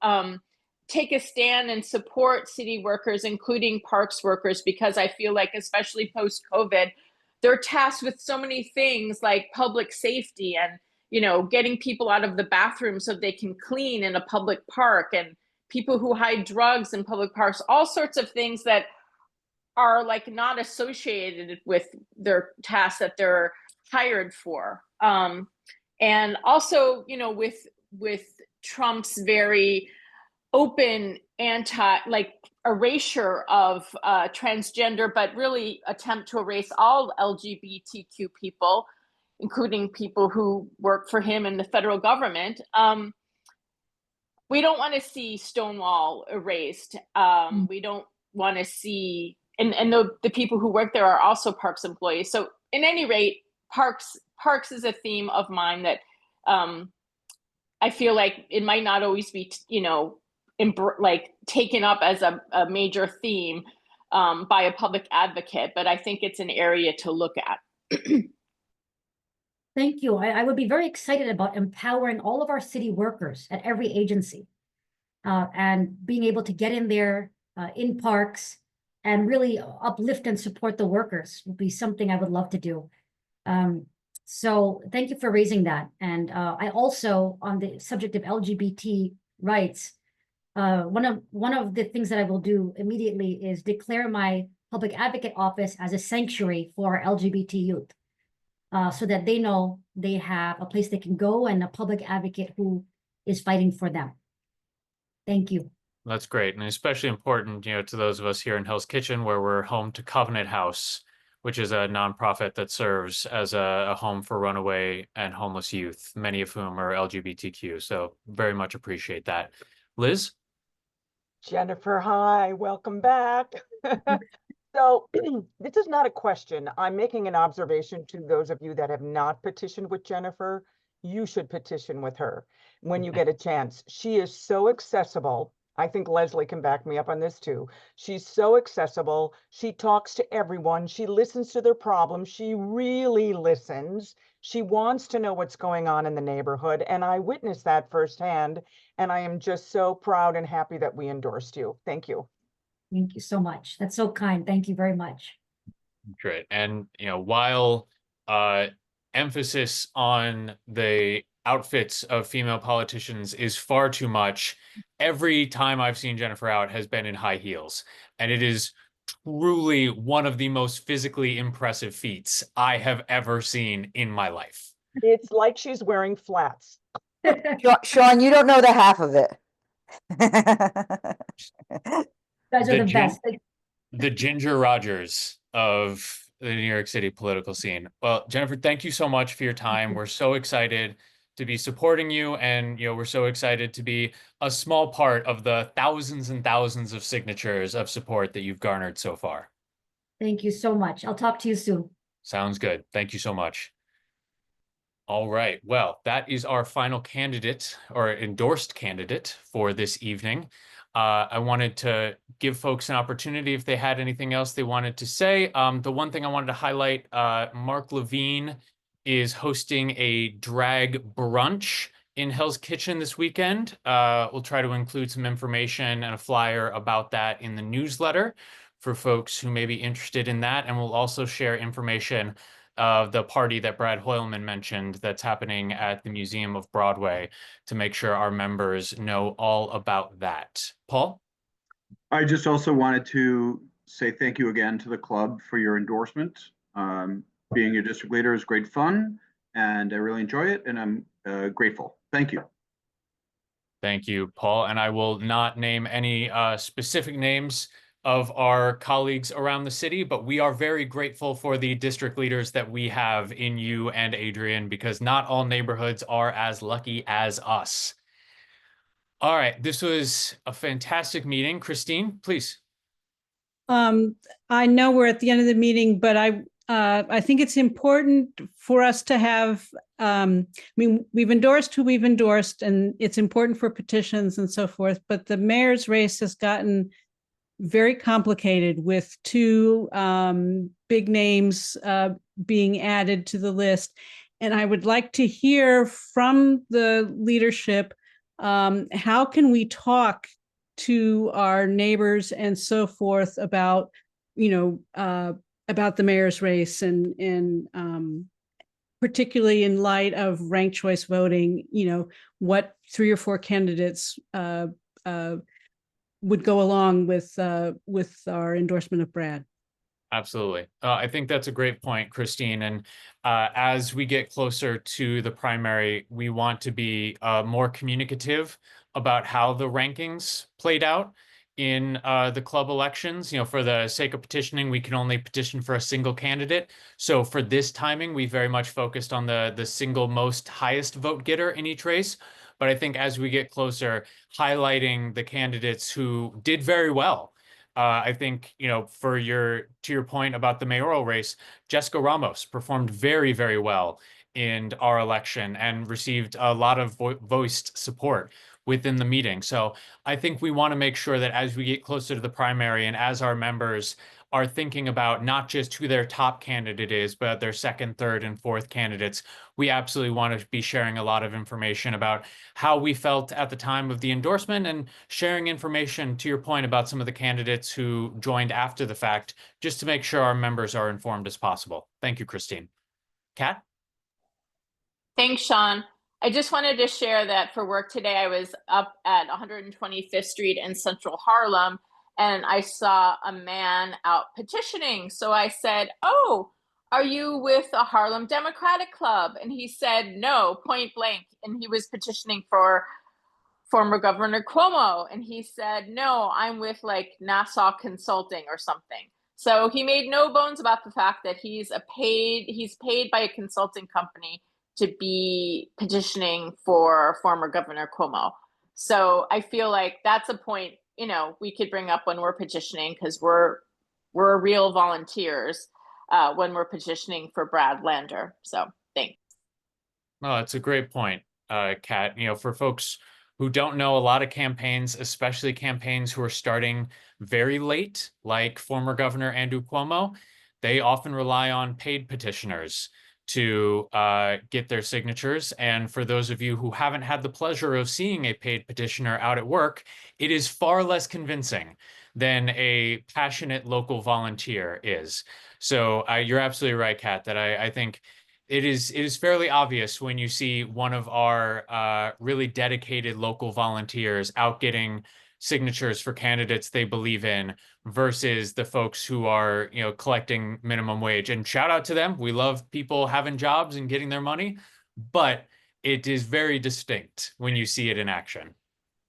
take a stand and support city workers, including parks workers, because I feel like, especially post-COVID, they're tasked with so many things like public safety and, you know, getting people out of the bathroom so they can clean in a public park, and people who hide drugs in public parks, all sorts of things that are like not associated with their tasks that they're hired for. And also, you know, with Trump's very open erasure of transgender, but really attempt to erase all LGBTQ people, including people who work for him in the federal government. We don't want to see Stonewall erased. We don't want to see, and the people who work there are also parks employees. So in any rate, parks is a theme of mine that I feel like it might not always be, you know, taken up as a major theme by a public advocate, but I think it's an area to look at. Thank you. I would be very excited about empowering all of our city workers at every agency and being able to get in there in parks and really uplift and support the workers would be something I would love to do. So thank you for raising that. And I also, on the subject of LGBT rights, one of the things that I will do immediately is declare my public advocate office as a sanctuary for LGBT youth, so that they know they have a place they can go and a public advocate who is fighting for them. Thank you. That's great, and especially important, you know, to those of us here in Hell's Kitchen, where we're home to Covenant House, which is a nonprofit that serves as a home for runaway and homeless youth, many of whom are LGBTQ. So very much appreciate that. Liz? Jenifer, hi, welcome back. So this is not a question. I'm making an observation to those of you that have not petitioned with Jenifer. You should petition with her when you get a chance. She is so accessible. I think Leslie can back me up on this too. She's so accessible. She talks to everyone. She listens to their problems. She really listens. She wants to know what's going on in the neighborhood. And I witnessed that firsthand. And I am just so proud and happy that we endorsed you. Thank you. Thank you so much. That's so kind. Thank you very much. Great. And, you know, while emphasis on the outfits of female politicians is far too much, every time I've seen Jenifer out has been in high heels. And it is truly one of the most physically impressive feats I have ever seen in my life. It's like she's wearing flats. Sean, you don't know the half of it. Guys are the best. The Ginger Rogers of the New York City political scene. Well, Jenifer, thank you so much for your time. We're so excited to be supporting you. And, we're so excited to be a small part of the thousands and thousands of signatures of support that you've garnered so far. Thank you so much. I'll talk to you soon. Sounds good. Thank you so much. All right. Well, that is our final candidate or endorsed candidate for this evening. I wanted to give folks an opportunity if they had anything else they wanted to say. The one thing I wanted to highlight, Mark Levine is hosting a drag brunch in Hell's Kitchen this weekend. We'll try to include some information and a flyer about that in the newsletter for folks who may be interested in that. And we'll also share information of the party that Brad Hoylman mentioned that's happening at the Museum of Broadway to make sure our members know all about that. Paul? I just also wanted to say thank you again to the club for your endorsement. Being your district leader is great fun, and I really enjoy it, and I'm grateful. Thank you. Thank you, Paul. And I will not name any specific names of our colleagues around the city, but we are very grateful for the district leaders that we have in you and Adrian, because not all neighborhoods are as lucky as us. All right, this was a fantastic meeting. Christine, please. I know we're at the end of the meeting, but I think it's important for us to have, we've endorsed who we've endorsed, and it's important for petitions and so forth, but the mayor's race has gotten very complicated with two big names being added to the list. And I would like to hear from the leadership, how can we talk to our neighbors and so forth about, about the mayor's race and particularly in light of ranked choice voting, what 3 or 4 candidates would go along with our endorsement of Brad. Absolutely. I think that's a great point, Christine. And as we get closer to the primary, we want to be more communicative about how the rankings played out in the club elections. For the sake of petitioning, we can only petition for a single candidate. So for this timing, we very much focused on the single most highest vote getter in each race. But I think as we get closer, highlighting the candidates who did very well. I think, to your point about the mayoral race, Jessica Ramos performed very, very well in our election and received a lot of voiced support within the meeting. So I think we want to make sure that as we get closer to the primary and as our members are thinking about not just who their top candidate is, but their second, third, and fourth candidates, we absolutely want to be sharing a lot of information about how we felt at the time of the endorsement and sharing information, to your point, about some of the candidates who joined after the fact, just to make sure our members are informed as possible. Thank you, Christine. Kat? Thanks, Sean. I just wanted to share that for work today, I was up at 125th Street in Central Harlem, and I saw a man out petitioning. So I said, "Oh, are you with a Harlem Democratic Club?" And he said, "No," point blank. And he was petitioning for former Governor Cuomo. And he said, "No, I'm with like Nassau Consulting or something." So he made no bones about the fact that he's paid by a consulting company to be petitioning for former Governor Cuomo. So I feel like that's a point, we could bring up when we're petitioning, because we're real volunteers when we're petitioning for Brad Lander. So thanks. No, that's a great point, Kat. For folks who don't know, a lot of campaigns, especially campaigns who are starting very late, like former Governor Andrew Cuomo, they often rely on paid petitioners to get their signatures. And for those of you who haven't had the pleasure of seeing a paid petitioner out at work, it is far less convincing than a passionate local volunteer is. So you're absolutely right, Kat, that I think it is fairly obvious when you see one of our really dedicated local volunteers out getting signatures for candidates they believe in versus the folks who are, collecting minimum wage. And shout out to them. We love people having jobs and getting their money, but it is very distinct when you see it in action.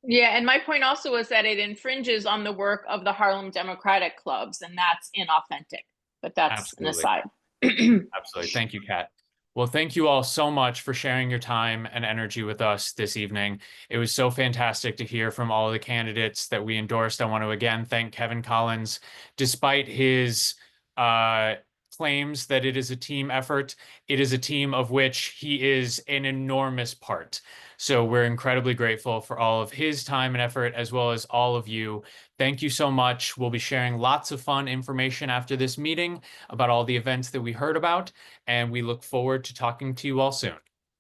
Yeah, and my point also was that it infringes on the work of the Harlem Democratic clubs, and that's inauthentic. But that's Absolutely. an aside. Absolutely. Thank you, Kat. Well, thank you all so much for sharing your time and energy with us this evening. It was so fantastic to hear from all of the candidates that we endorsed. I want to again thank Kevin Collins. Despite his claims that it is a team effort, it is a team of which he is an enormous part. So we're incredibly grateful for all of his time and effort, as well as all of you. Thank you so much. We'll be sharing lots of fun information after this meeting about all the events that we heard about, and we look forward to talking to you all soon.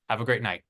Have a great night.